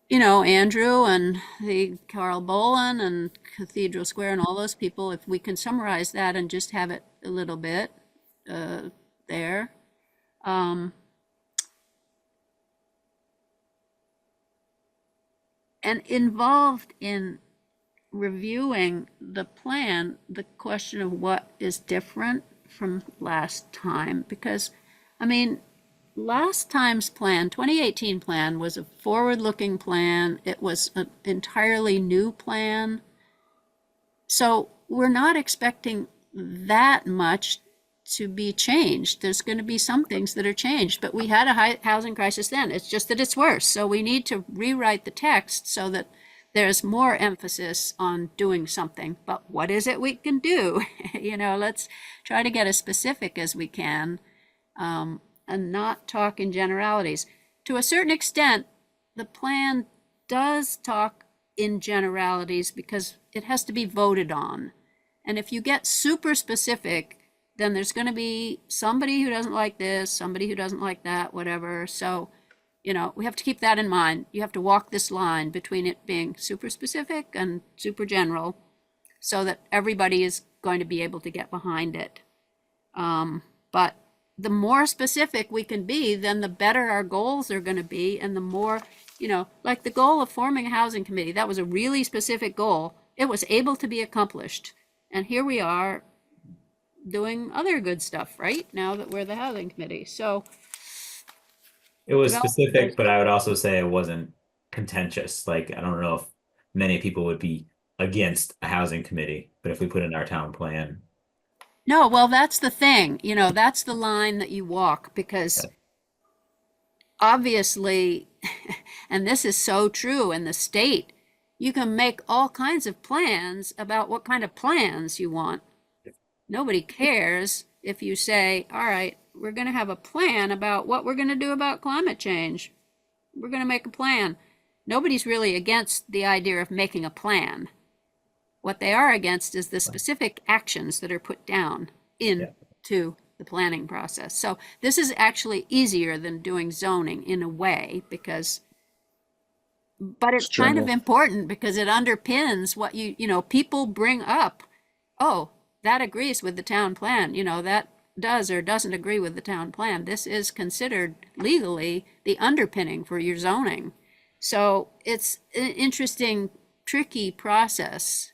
Andrew and the Carl Bolin and Cathedral Square and all those people, if we can summarize that and just have it a little bit there. And involved in reviewing the plan, the question of what is different from last time, because, last time's plan, 2018 plan, was a forward-looking plan. It was an entirely new plan. So we're not expecting that much to be changed. There's going to be some things that are changed, but we had a housing crisis then. It's just that it's worse. So we need to rewrite the text so that there's more emphasis on doing something. But what is it we can do? Let's try to get as specific as we can, and not talk in generalities. To a certain extent, the plan does talk in generalities because it has to be voted on. And if you get super specific, then there's going to be somebody who doesn't like this, somebody who doesn't like that, whatever. So, we have to keep that in mind. You have to walk this line between it being super specific and super general so that everybody is going to be able to get behind it. But the more specific we can be, then the better our goals are going to be. And the more, like the goal of forming a housing committee, that was a really specific goal. It was able to be accomplished. And here we are doing other good stuff, right? Now that we're the housing committee. So It was develop- specific, but I would also say it wasn't contentious. Like, I don't know if many people would be against a housing committee, but if we put in our town plan, No, well, that's the thing, that's the line that you walk because Yeah. obviously, and this is so true in the state, you can make all kinds of plans about what kind of plans you want. Nobody cares if you say, all right, we're going to have a plan about what we're going to do about climate change. We're going to make a plan. Nobody's really against the idea of making a plan. What they are against is the specific actions that are put down into the planning process. So this is actually easier than doing zoning in a way but it's kind of important because it underpins what people bring up. Oh, that agrees with the town plan, that does or doesn't agree with the town plan. This is considered legally the underpinning for your zoning. So it's an interesting, tricky process,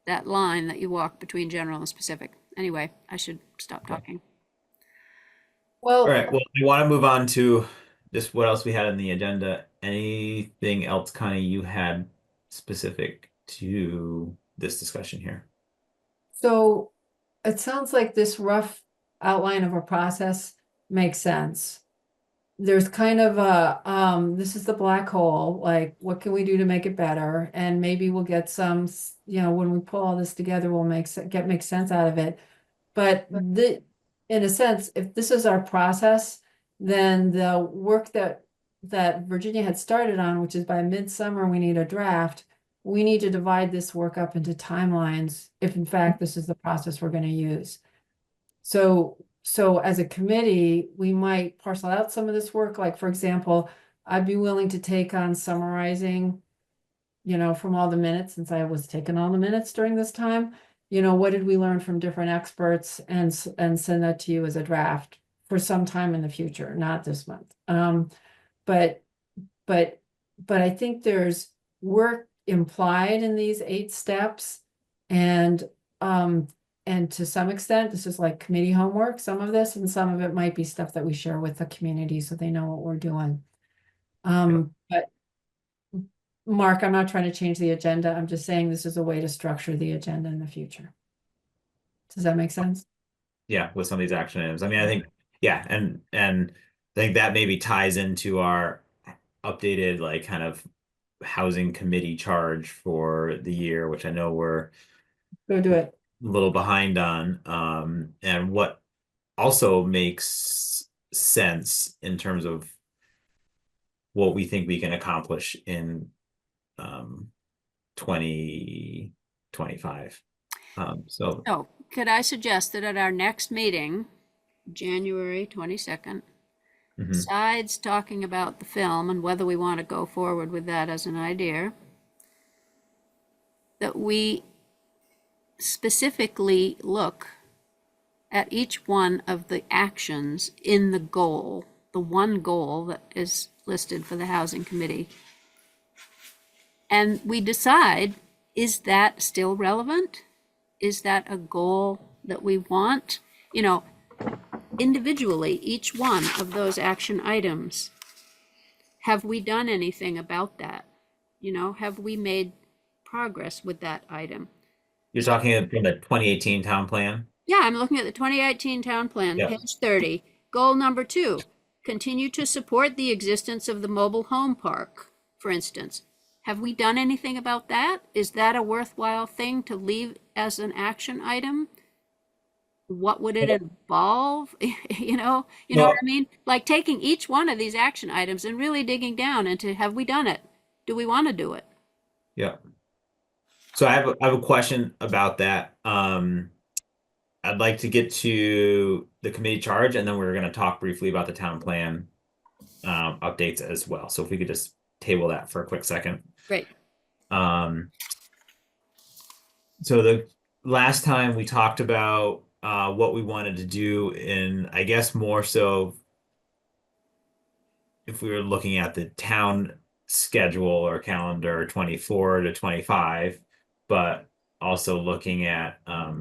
that line that you walk between general and specific. Anyway, I should stop talking. Well, all right, well, we want to move on to just what else we had on the agenda. Anything else, Connie, you had specific to this discussion here? so it sounds like this rough outline of a process makes sense. There's kind of a, this is the black hole, like what can we do to make it better? And maybe we'll get some, when we pull all this together, we'll make sense out of it. But in a sense, if this is our process, then the work that Virginia had started on, which is by midsummer, we need a draft. We need to divide this work up into timelines, if in fact this is the process we're going to use. So as a committee, we might parcel out some of this work. Like, for example, I'd be willing to take on summarizing, from all the minutes, since I was taking all the minutes during this time. What did we learn from different experts and send that to you as a draft for some time in the future, not this month. But I think there's work implied in these 8 steps, and to some extent, this is like committee homework, some of this, and some of it might be stuff that we share with the community so they know what we're doing. But Mark, I'm not trying to change the agenda. I'm just saying this is a way to structure the agenda in the future. Does that make sense? Yeah, with some of these action items. I mean, I think, yeah, and I think that maybe ties into our updated, like, kind of housing committee charge for the year, which I know we're Go do it. a little behind on. And what also makes sense in terms of what we think we can accomplish in 2025. So So could I suggest that at our next meeting, January 22nd, mhm. besides talking about the film and whether we want to go forward with that as an idea, that we specifically look at each one of the actions in the goal, the one goal that is listed for the Housing Committee. And we decide, is that still relevant? Is that a goal that we want? You know, individually, each one of those action items, have we done anything about that? You know, have we made progress with that item? You're talking from the 2018 town plan? Yeah, I'm looking at the 2018 town plan, Yep. page 30. Goal number 2, continue to support the existence of the mobile home park, for instance. Have we done anything about that? Is that a worthwhile thing to leave as an action item? What would it involve? You know what I mean? Like taking each one of these action items and really digging down into, have we done it? Do we want to do it? Yeah. So I have a question about that. I'd like to get to the committee charge, and then we're going to talk briefly about the town plan updates as well. So if we could just table that for a quick second. Great. So the last time we talked about what we wanted to do, and I guess more so if we were looking at the town schedule or calendar 24 to 25, but also looking at let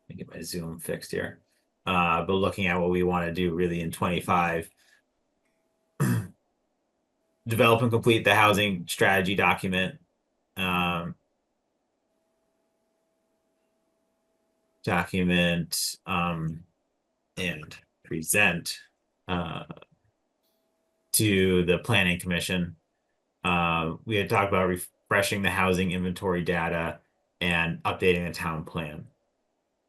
me get my Zoom fixed here. But looking at what we want to do really in 25. Develop and complete the housing strategy document. And present to the Planning Commission. We had talked about refreshing the housing inventory data and updating the town plan,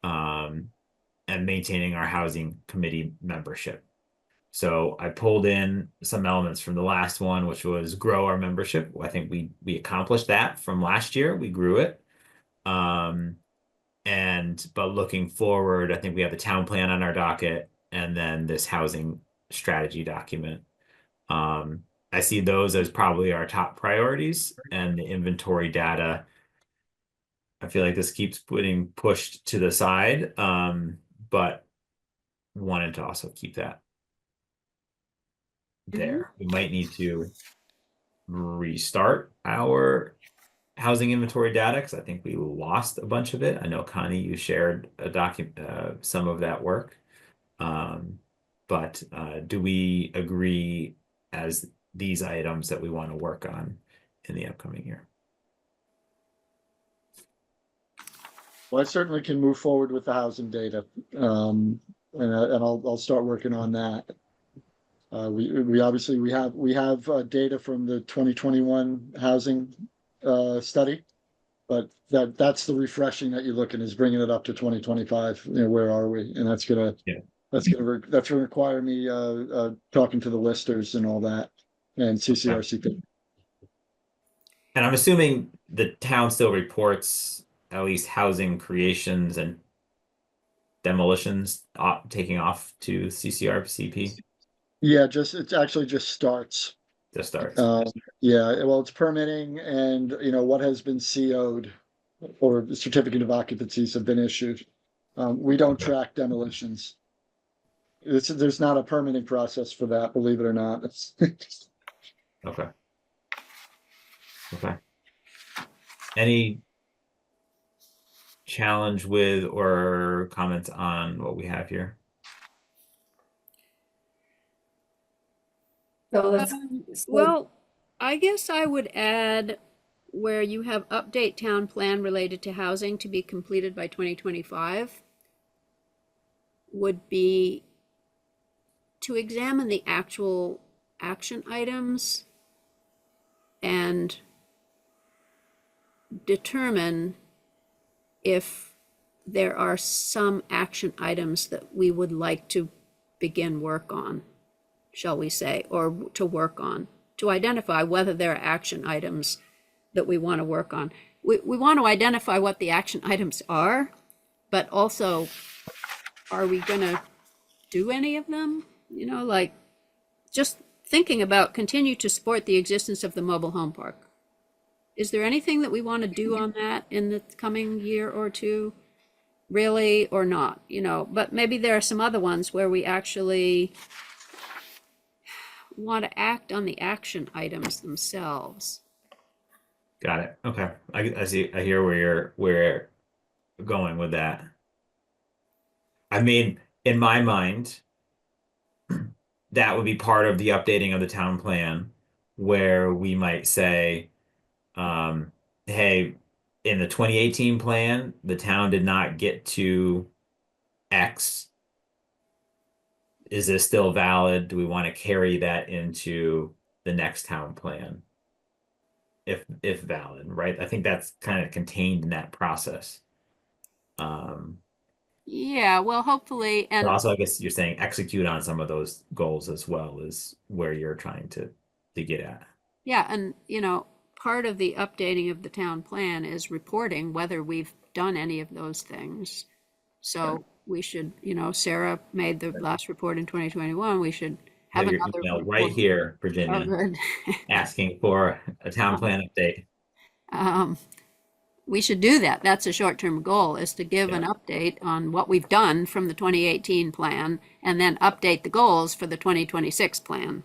and maintaining our housing committee membership. So I pulled in some elements from the last one, which was grow our membership. I think we accomplished that from last year. We grew it. But looking forward, I think we have the town plan on our docket and then this housing strategy document. I see those as probably our top priorities, and the inventory data, I feel like this keeps getting pushed to the side, but wanted to also keep that there. We might need to restart our housing inventory data because I think we lost a bunch of it. I know Connie, you shared a some of that work. But do we agree as these items that we want to work on in the upcoming year? Well, I certainly can move forward with the housing data, and I'll start working on that. We obviously we have data from the 2021 housing study, but that's the refreshing that you're looking, is bringing it up to 2025. You know, where are we? And that's gonna require me talking to the listers and all that, and CCRCP. And I'm assuming the town still reports at least housing creations and demolitions taking off to CCRCP. Yeah, it actually just starts. Just starts. Yeah, well, it's permitting, and what has been CO'd or the certificate of occupancies have been issued. We don't track demolitions. There's not a permitting process for that, believe it or not. Okay. Any challenge with or comments on what we have here? So let's, Well, I guess I would add where you have update town plan related to housing to be completed by 2025 would be to examine the actual action items and determine if there are some action items that we would like to begin work on, shall we say, or to work on, to identify whether there are action items that we want to work on. We want to identify what the action items are, but also, are we going to do any of them? You know, like just thinking about continue to support the existence of the mobile home park. Is there anything that we want to do on that in the coming year or two? Really, or not, you know, but maybe there are some other ones where we actually want to act on the action items themselves. Got it. Okay. I see. I hear where you're going with that. I mean, in my mind, that would be part of the updating of the town plan, where we might say, hey, in the 2018 plan, the town did not get to X. Is this still valid? Do we want to carry that into the next town plan? If valid, right? I think that's kind of contained in that process. Yeah, well, hopefully, But and also, I guess you're saying execute on some of those goals as well is where you're trying to get at. yeah, and you know, part of the updating of the town plan is reporting whether we've done any of those things. So we should, you know, Sarah made the last report in 2021. We should have Have your another email right report. here, Oh, Virginia, good. asking for a town plan update. We should do that. That's a short-term goal, is to give an Yeah. update on what we've done from the 2018 plan and then update the goals for the 2026 plan.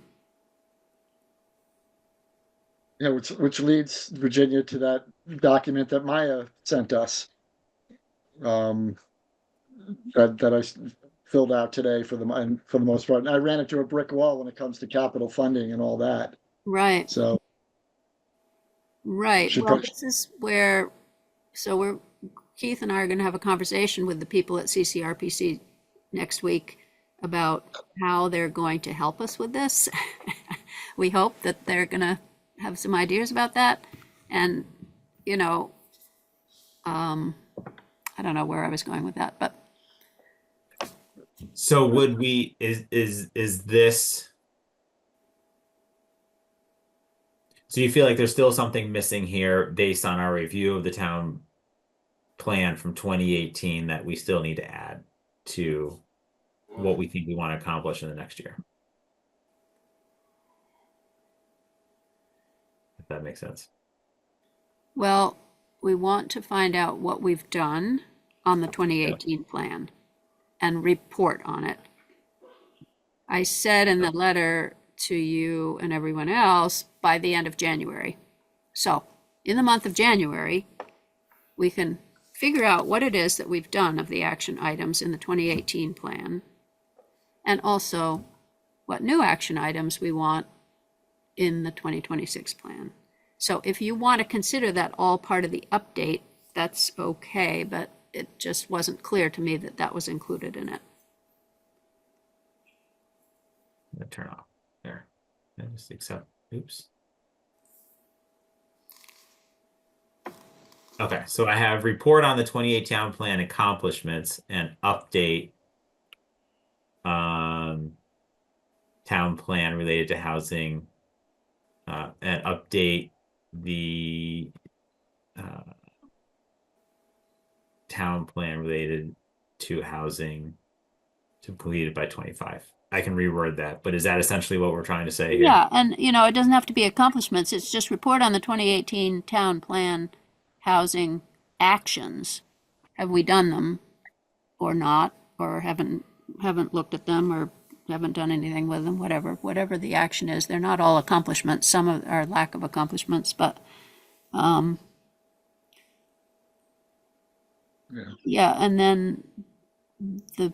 Yeah, which leads Virginia to that document that Maya sent us. Um, that I filled out today for the most part. And I ran into a brick wall when it comes to capital funding and all that. Right, So right. should Well, put, this is where, so Keith and I are going to have a conversation with the people at CCRPC next week about how they're going to help us with this. We hope that they're going to have some ideas about that. And, you know, I don't know where I was going with that, but So would we is this so you feel like there's still something missing here based on our review of the town plan from 2018 that we still need to add to what we think we want to accomplish in the next year? If that makes sense. well, we want to find out what we've done on the 2018 plan and report on it. I said in the letter to you and everyone else by the end of January. So in the month of January, we can figure out what it is that we've done of the action items in the 2018 plan, and also what new action items we want in the 2026 plan. So if you want to consider that all part of the update, that's okay, but it just wasn't clear to me that that was included in it. I'm gonna turn off there. And just accept. Oops. Okay, so I have report on the 28 town plan accomplishments and update town plan related to housing and update the town plan related to housing to completed by 25. I can reword that, but is that essentially what we're trying to say here? Yeah, and you know, it doesn't have to be accomplishments. It's just report on the 2018 town plan housing actions. Have we done them or not, or haven't looked at them or haven't done anything with them, whatever the action is. They're not all accomplishments. Some are lack of accomplishments, but yeah, and then the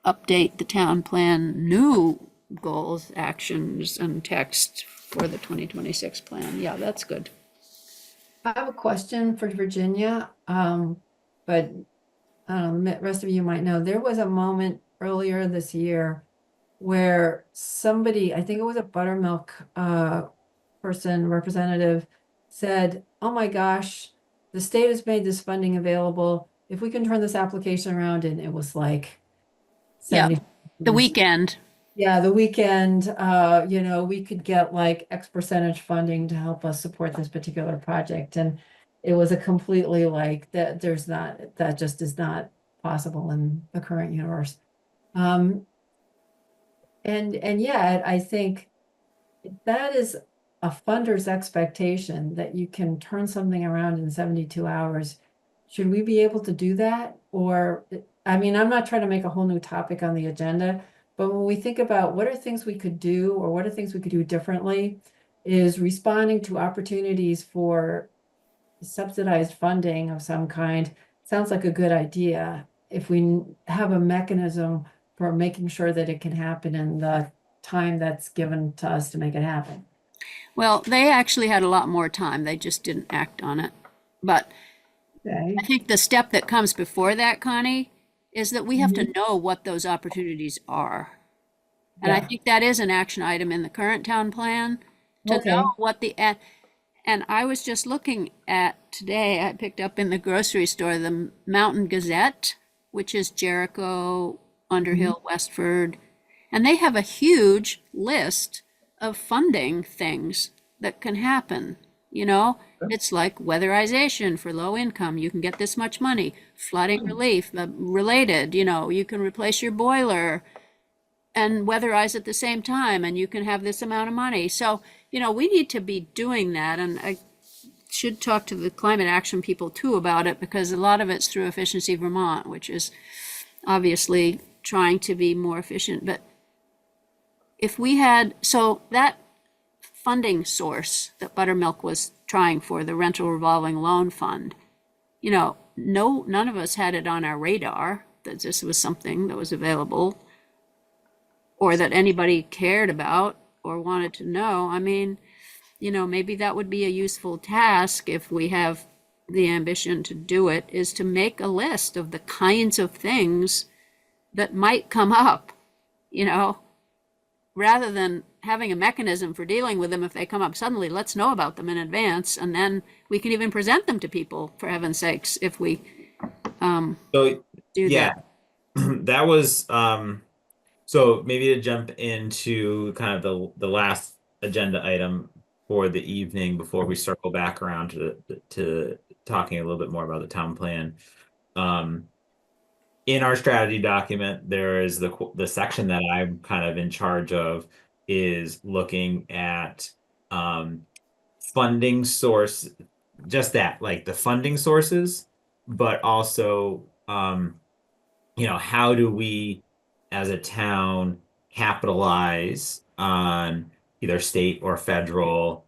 update the town plan new goals, actions, and text for the 2026 plan. Yeah, that's good. I have a question for Virginia, but I don't know, the rest of you might know. There was a moment earlier this year where somebody, I think it was a buttermilk person, representative, said, "Oh my gosh, the state has made this funding available. If we can turn this application around," and it was like Yeah, 70. the weekend. Yeah, the weekend, we could get like X percentage funding to help us support this particular project. And it was a completely like that, that just is not possible in the current universe. Um, and yeah, I think that is a funder's expectation that you can turn something around in 72 hours. Should we be able to do that? Or, I mean, I'm not trying to make a whole new topic on the agenda, but when we think about what are things we could do or what are things we could do differently, is responding to opportunities for subsidized funding of some kind sounds like a good idea. If we have a mechanism for making sure that it can happen in the time that's given to us to make it happen. Well, they actually had a lot more time. They just didn't act on it. But Okay. I think the step that comes before that, Connie, is that we have to Mhm. know what those opportunities are. And I Yeah, think that is an action item in the current town plan to know okay. what and I was just looking at today, I picked up in the grocery store the Mountain Gazette, which is Jericho, Mhm. Underhill, Westford, and they have a huge list of funding things that can happen. You know, it's like weatherization for low income. You can get this much money. Flooding relief, related, you can replace your boiler and weatherize at the same time, and you can have this amount of money. So, we need to be doing that. And I should talk to the climate action people too about it, because a lot of it's through Efficiency Vermont, which is obviously trying to be more efficient. But if we had, so that funding source that Buttermilk was trying for, the rental revolving loan fund, no, none of us had it on our radar that this was something that was available or that anybody cared about or wanted to know. I mean, maybe that would be a useful task if we have the ambition to do it, is to make a list of the kinds of things that might come up, you know, rather than having a mechanism for dealing with them if they come up suddenly. Let's know about them in advance, and then we can even present them to people, for heaven's sakes, if we So do yeah, that. that was so maybe to jump into kind of the last agenda item for the evening before we circle back around to talking a little bit more about the town plan. Um, in our strategy document, there is the section that I'm kind of in charge of is looking at funding source, just that, like the funding sources, but also how do we as a town capitalize on either state or federal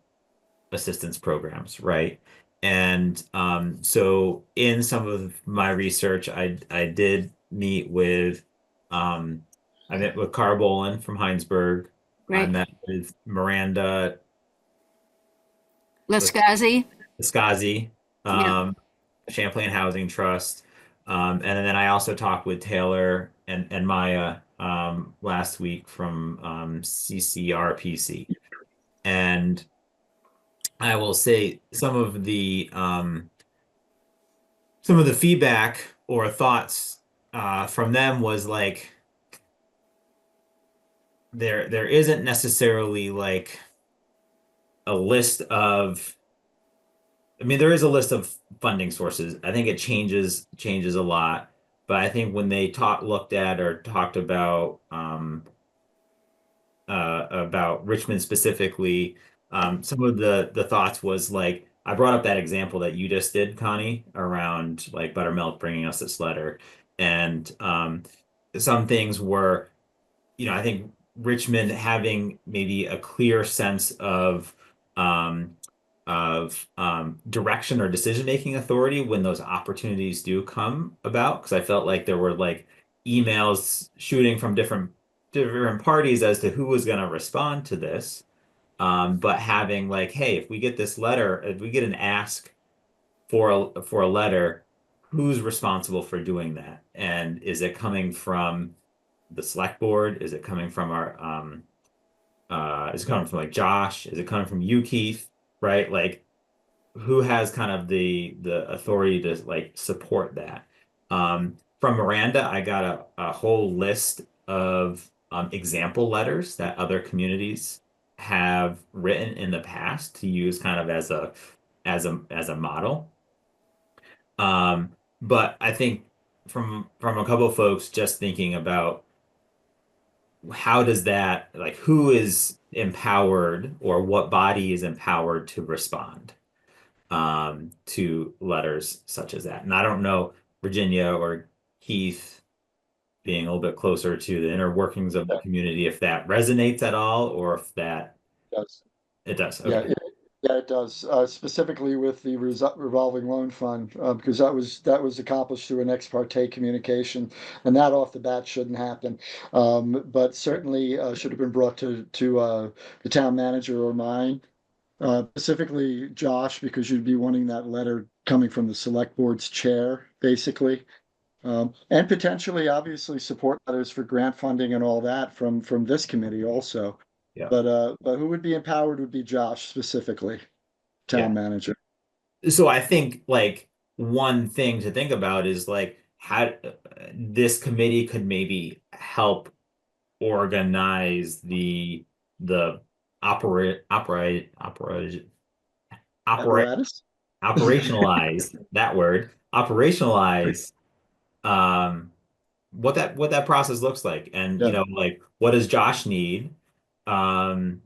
assistance programs, right? And so in some of my research, I did meet with um, I met with Cara Bolin from Heinsberg. I Right? met with Miranda Lescazi? Viscazi, Yeah, um, Champlain Housing Trust. And then I also talked with Taylor and Maya last week from CCRPC. And I will say some of the feedback or thoughts from them was like there isn't necessarily like a list of I mean there is a list of funding sources. I think it changes a lot, but I think when they looked at or talked about Richmond specifically, some of the thoughts was like I brought up that example that you just did, Connie, around like Buttermilk bringing us this letter, and some things were, I think Richmond having maybe a clear sense um, direction or decision-making authority when those opportunities do come about, because I felt like there were like emails shooting from different parties as to who was going to respond to this. But having like, hey, if we get this letter, if we get an ask for a letter, who's responsible for doing that? And is it coming from the select board? Is it coming from our is it coming from like Josh? Is it coming from you, Keith? Right? Like who has kind of the authority to like support that? From Miranda, I got a whole list of example letters that other communities have written in the past to use kind of as a model. But I think from a couple of folks just thinking about how does that, like, who is empowered or what body is empowered to respond to letters such as that. And I don't know, Virginia or Keith, being a little bit closer to the inner workings of the Yeah, community, if that resonates at all, or if that it does. it does. Yeah, Okay. yeah, it does. Specifically with the revolving loan fund, because that was accomplished through an ex parte communication, and that off the bat shouldn't happen. But certainly should have been brought to the town manager or mine, specifically Josh, because you'd be wanting that letter coming from the select board's chair, basically. And potentially, obviously, support letters for grant funding and all that from this committee also. Yeah. But who would be empowered would be Josh specifically, Yeah. town manager. So I think like one thing to think about is like how this committee could maybe help organize the operate Apparatus? operationalize that word, operationalize um what that process looks like. And Yeah. like, what does Josh need? um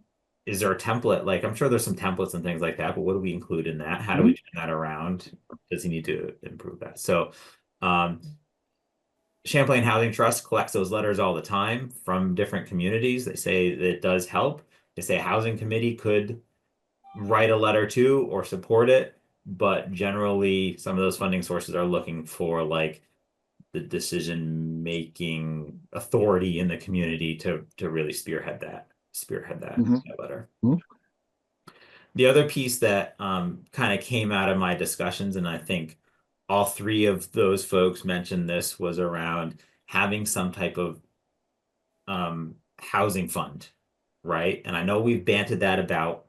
is there a template? Like, I'm sure there's some templates and things like that, but what do we include in that? How do we Mhm. turn that around? Does he need to improve that? So um Champlain Housing Trust collects those letters all the time from different communities. They say that it does help. They say a housing committee could write a letter to or support it, but generally some of those funding sources are looking for like the decision making authority in the community to really Mhm. that letter. Mhm. The other piece that kind of came out of my discussions, and I think all three of those folks mentioned this, was around having some type of housing fund, right? And I know we've banted that about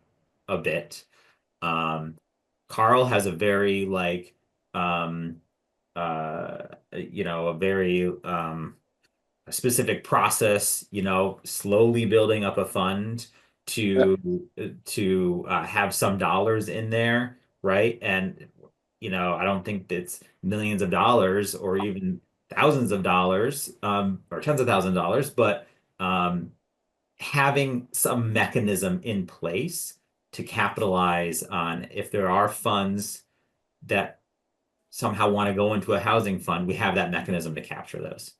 a bit. Um, Carl has a very like a very a specific process, slowly building up a fund Yeah. to have some dollars in there, right? And I don't think it's millions of dollars or even thousands of dollars, or tens of thousands of dollars, but um, having some mechanism in place to capitalize on if there are funds that somehow want to go into a housing fund, we have that mechanism to capture those,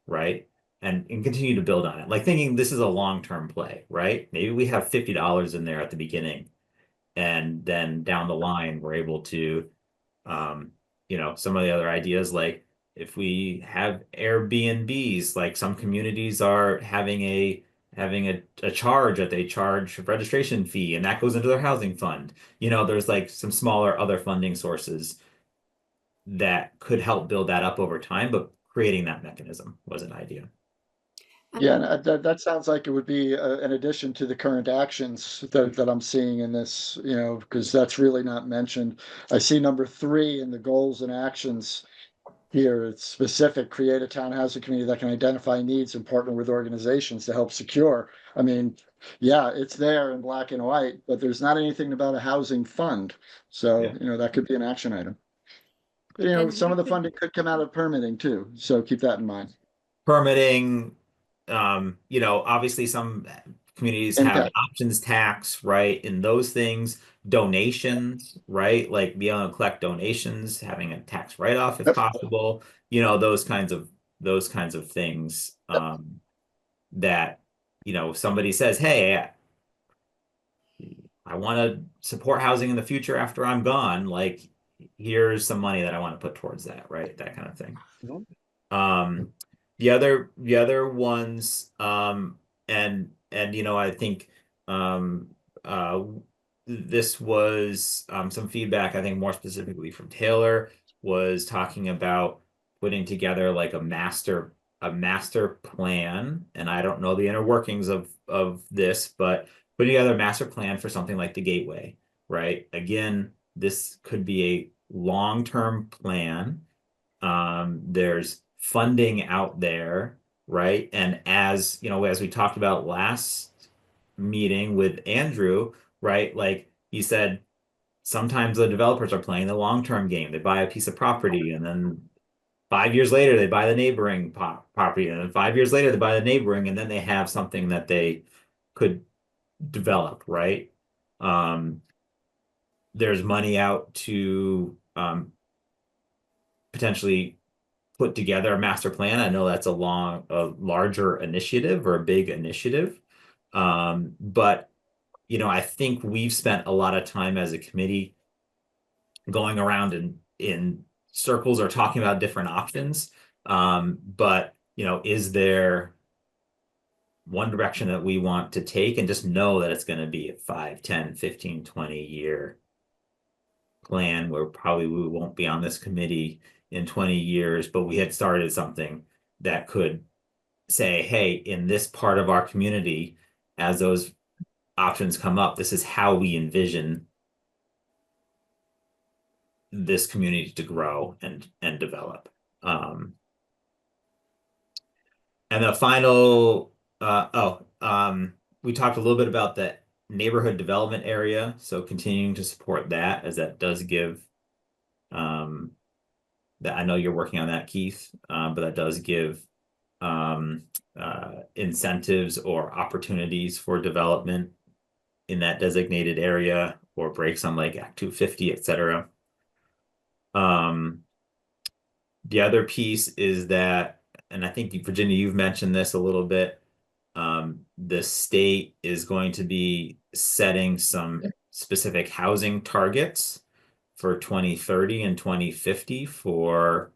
right? And continue to build on it. Like, thinking this is a long-term play, right? Maybe we have $50 in there at the beginning, and then down the line we're able to some of the other ideas, like if we have Airbnbs, like some communities are having a charge that they charge registration fee, and that goes into their housing fund. There's like some smaller other funding sources that could help build that up over time, but creating that mechanism was an idea. Yeah, Um, and that sounds like it would be an addition to the current actions that I'm seeing in this, because that's really not mentioned. I see number 3 in the goals and actions here. It's specific: create a town housing committee that can identify needs and partner with organizations to help secure. I mean, yeah, it's there in black and white, but there's not anything about a housing fund. So, Yeah. that could be an action item. and Some we of the could, funding could come out of permitting too. So keep that in mind. Permitting, obviously some communities have an Impact. options tax, right? And those things, donations, right? Like, be able to collect donations, having a tax write-off if Yep. possible, those kinds of things, that, somebody says, hey, I want to support housing in the future after I'm gone. Like, here's some money that I want to put towards that, right? That kind of thing. Mhm. Um, the other ones, and I think um, uh, this was some feedback. I think more specifically from Taylor, was talking about putting together like a master plan. And I don't know the inner workings of this, but putting together a master plan for something like the Gateway, right? Again, this could be a long-term plan. There's funding out there right? And as you know, as we talked about last meeting with Andrew, right? Like he said, sometimes the developers are playing the long-term game. They buy a piece of property and then 5 years later they buy the neighboring property, and then 5 years later they buy the neighboring, and then they have something that they could develop, right? Um, there's money out to potentially put together a master plan. I know that's a larger initiative or a big initiative. But I think we've spent a lot of time as a committee going around in circles or talking about different options. But is there one direction that we want to take, and just know that it's going to be a 5, 10, 15, 20 year plan where probably we won't be on this committee in 20 years, but we had started something that could say, hey, in this part of our community, as those options come up, this is how we envision this community to grow and develop. And the final, we talked a little bit about the neighborhood development area, so continuing to support that, as that does give, that I know you're working on that, Keith, but that does give incentives or opportunities for development in that designated area, or breaks on like Act 250, et cetera. The other piece is that, and I think Virginia, you've mentioned this a little bit, the state is going to be setting some specific housing targets for 2030 and 2050 for,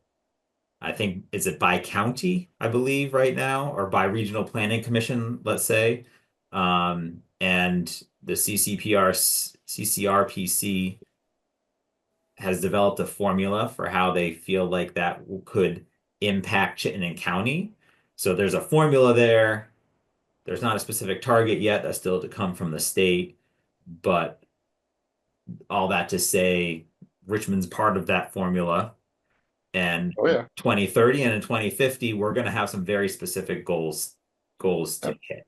I think, is it by county, I believe, right now, or by regional planning commission, let's say. And the CCRPC has developed a formula for how they feel like that could impact Chittenden County. So there's a formula there. There's not a specific target yet. That's still to come from the state. But all that to say, Richmond's part of that formula. And Oh, yeah. 2030 and in 2050, we're going to have some very specific goals to hit.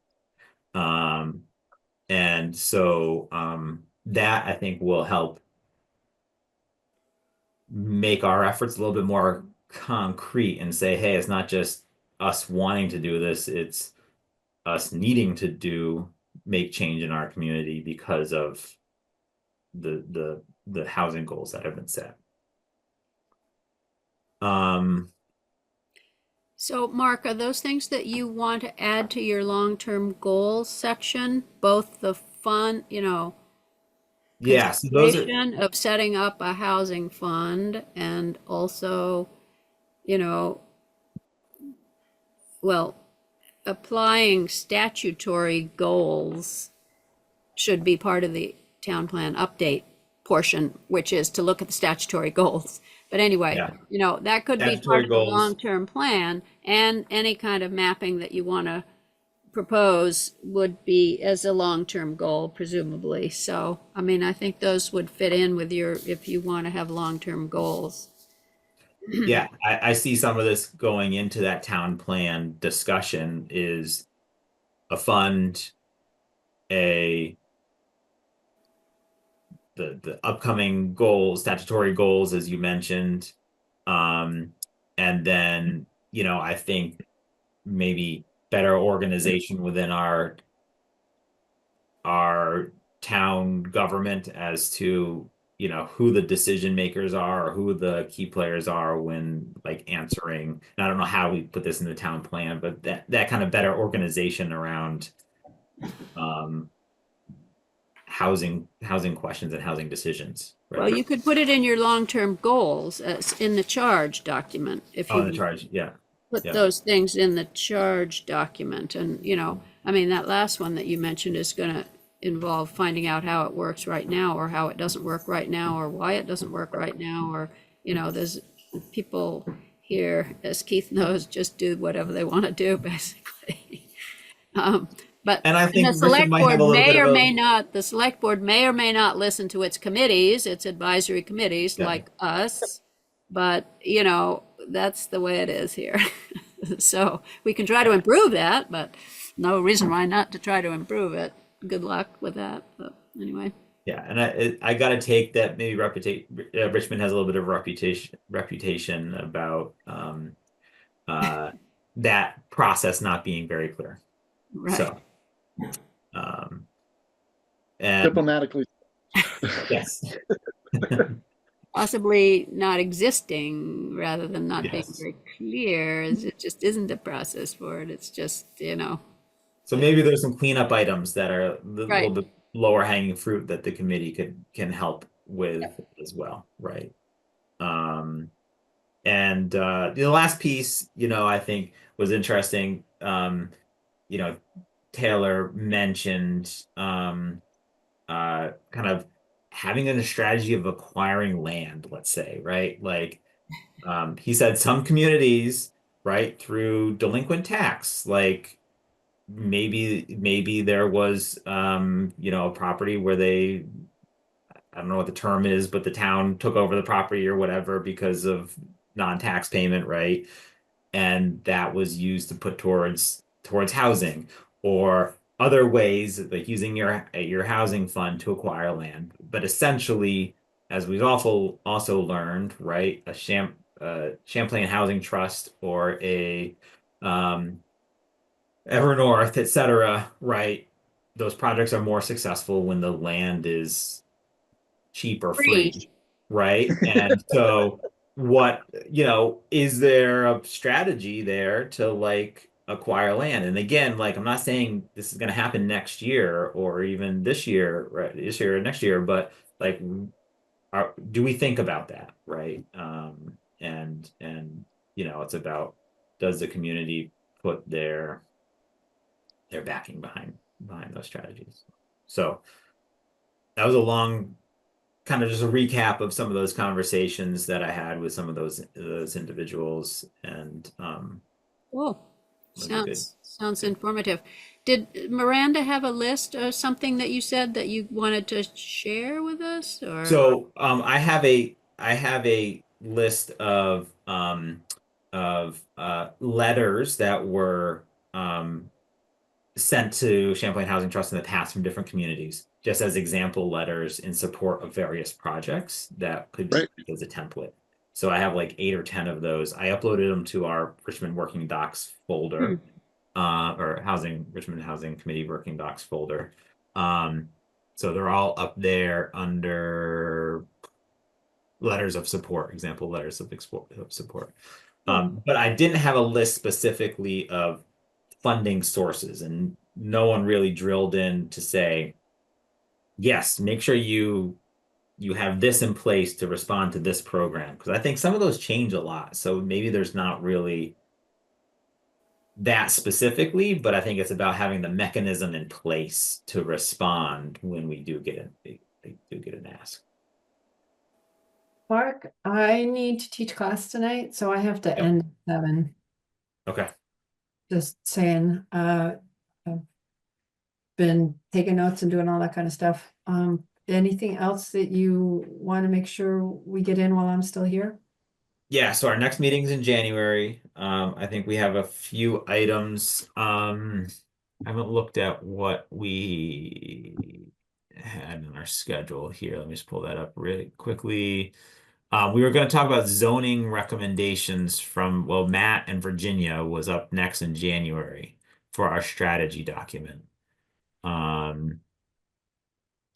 And so that I think will help make our efforts a little bit more concrete and say, hey, it's not just us wanting to do this, it's us needing to make change in our community because of the housing goals that have been set. So Mark, are those things that you want to add to your long-term goals section? Both the fund, Yeah, so those are, consideration of setting up a housing fund, and also, well, applying statutory goals should be part of the town plan update portion, which is to look at the statutory goals. But anyway, Yeah. that could be Statutory part of the goals. long-term plan, and any kind of mapping that you want to propose would be as a long-term goal, presumably. So, I mean, I think those would fit in with if you want to have long-term goals. Yeah, I see some of this going into that town plan discussion is a fund, the upcoming goals, statutory goals, as you mentioned. And then, I think maybe better organization within our town government as to, who the decision makers are or who the key players are when like answering. And I don't know how we put this in the town plan, but that kind of better organization around housing questions and housing decisions. Right? Well, you could put it in your long-term goals as in the charge document if in the you charge, yeah. put Yeah. those things in the charge document. And, I mean, that last one that you mentioned is going to involve finding out how it works right now, or how it doesn't work right now, or why it doesn't work right now, or, there's people here, as Keith knows, just do whatever they want to do, basically. But And I think the select Richard might board have a little may bit or of may not, the select board may or may not listen to its committees, its advisory committees, Yeah. like us. But, that's the way it is here. So we can try to improve that, but no reason why not to try to improve it. Good luck with that. But anyway, Yeah, and I got to take that maybe Richmond has a little bit of reputation about uh that process not being very clear. right. So um and Diplomatically. yes. Possibly not existing rather than not being Yes. very clear. It just isn't a process for it. It's just, So maybe there's some cleanup items that are a little right. bit lower hanging fruit that the committee can help with Yep. as well, right? Um and the last piece, I think was interesting. You know, Taylor mentioned kind of having a strategy of acquiring land, let's say, right? Like he said some communities, right, through delinquent tax, like maybe there was a property where I don't know what the term is, but the town took over the property or whatever because of non-tax payment, right? And that was used to put towards housing or other ways like using your housing fund to acquire land. But essentially, as we've also learned, right, Champlain Housing Trust or a um, Evernorth, et cetera, right? Those projects are more successful when the land is cheap or Free. free, right? And so is there a strategy there to like acquire land? And again, like I'm not saying this is going to happen next year or even this year, right? This year or next year, but like do we think about that, right? And it's about does the community put their backing behind those strategies. So that was a long kind of just a recap of some of those conversations that I had with some of those individuals, and Cool. was a good. Sounds informative. Did Miranda have a list or something that you said that you wanted to share with us or? So I have a list of letters that were sent to Champlain Housing Trust in the past from different communities, just as example letters in support of various projects that could be Right. used as a template. So I have like 8 or 10 of those. I uploaded them to our Richmond Working Docs Hmm. folder, or Richmond Housing Committee Working Docs folder. Um, so they're all up there under letters of support, example letters of support. Cool. But I didn't have a list specifically of funding sources, and no one really drilled in to say, yes, make sure you have this in place to respond to this program. Because I think some of those change a lot. So maybe there's not really that specifically, but I think it's about having the mechanism in place to respond when we do get an ask. Mark, I need to teach class tonight, so I have to Yep. end at 7. Okay. Just saying, I've been taking notes and doing all that kind of stuff. Anything else that you want to make sure we get in while I'm still here? Yeah, so our next meeting's in January. I think we have a few items. I haven't looked at what we had in our schedule here. Let me just pull that up really quickly. We were going to talk about zoning recommendations well, Matt and Virginia was up next in January for our strategy document.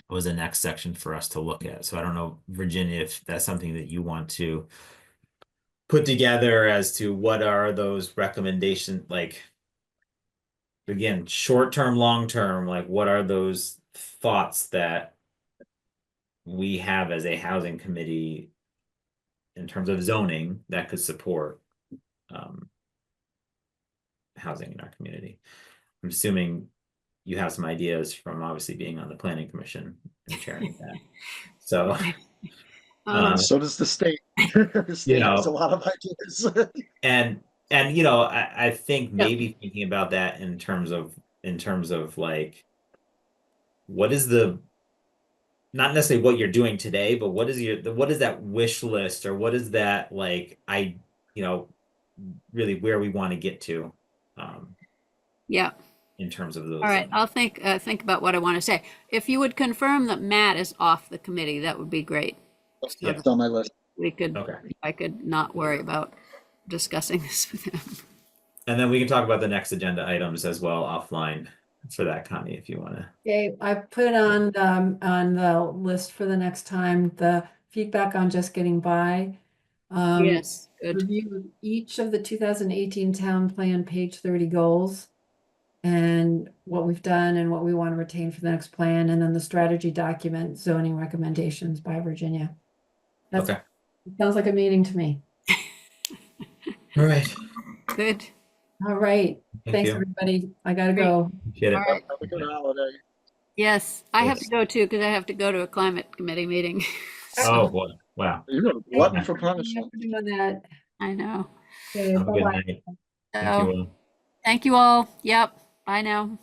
Was the next section for us to look at. So I don't know, Virginia, if that's something that you want to put together as to what are those recommendations, like again, short term, long term, like what are those thoughts that we have as a housing committee in terms of zoning that could support um, housing in our community. I'm assuming you have some ideas from obviously being on the planning commission and chairing that. So, Um, So does the state. The you state has a know, lot of ideas. and I think yeah. maybe thinking about that in terms of like what is the not necessarily what you're doing today, but what is that wish list or what is that like you know really where we want to get to Yeah. in terms of those. All right. I'll think about what I want to say. If you would confirm that Matt is off the committee, that would be great. So It's on my list. we could, Okay. I could not worry about discussing this with him. And then we can talk about the next agenda items as well offline for that, Connie, if you want to. Okay, I put on the list for the next time, the feedback on just getting by. Yes, good. Review each of the 2018 town plan, page 30 goals. And what we've done and what we want to retain for the next plan, and then the strategy document, zoning recommendations by Virginia. That's, Okay. sounds like a meeting to me. All right. Good. All right, Thank thanks, you. everybody. I gotta Great. go. Appreciate it. All right. Have a good holiday. Yes, I have to Yes. go too, because I have to go to a climate committee meeting. Oh, boy. Wow. You're a glutton for punishment. Thank you for doing that. I know. Okay, Have a good bye-bye. night. Thank So, you all. thank you all. Yep. Bye now.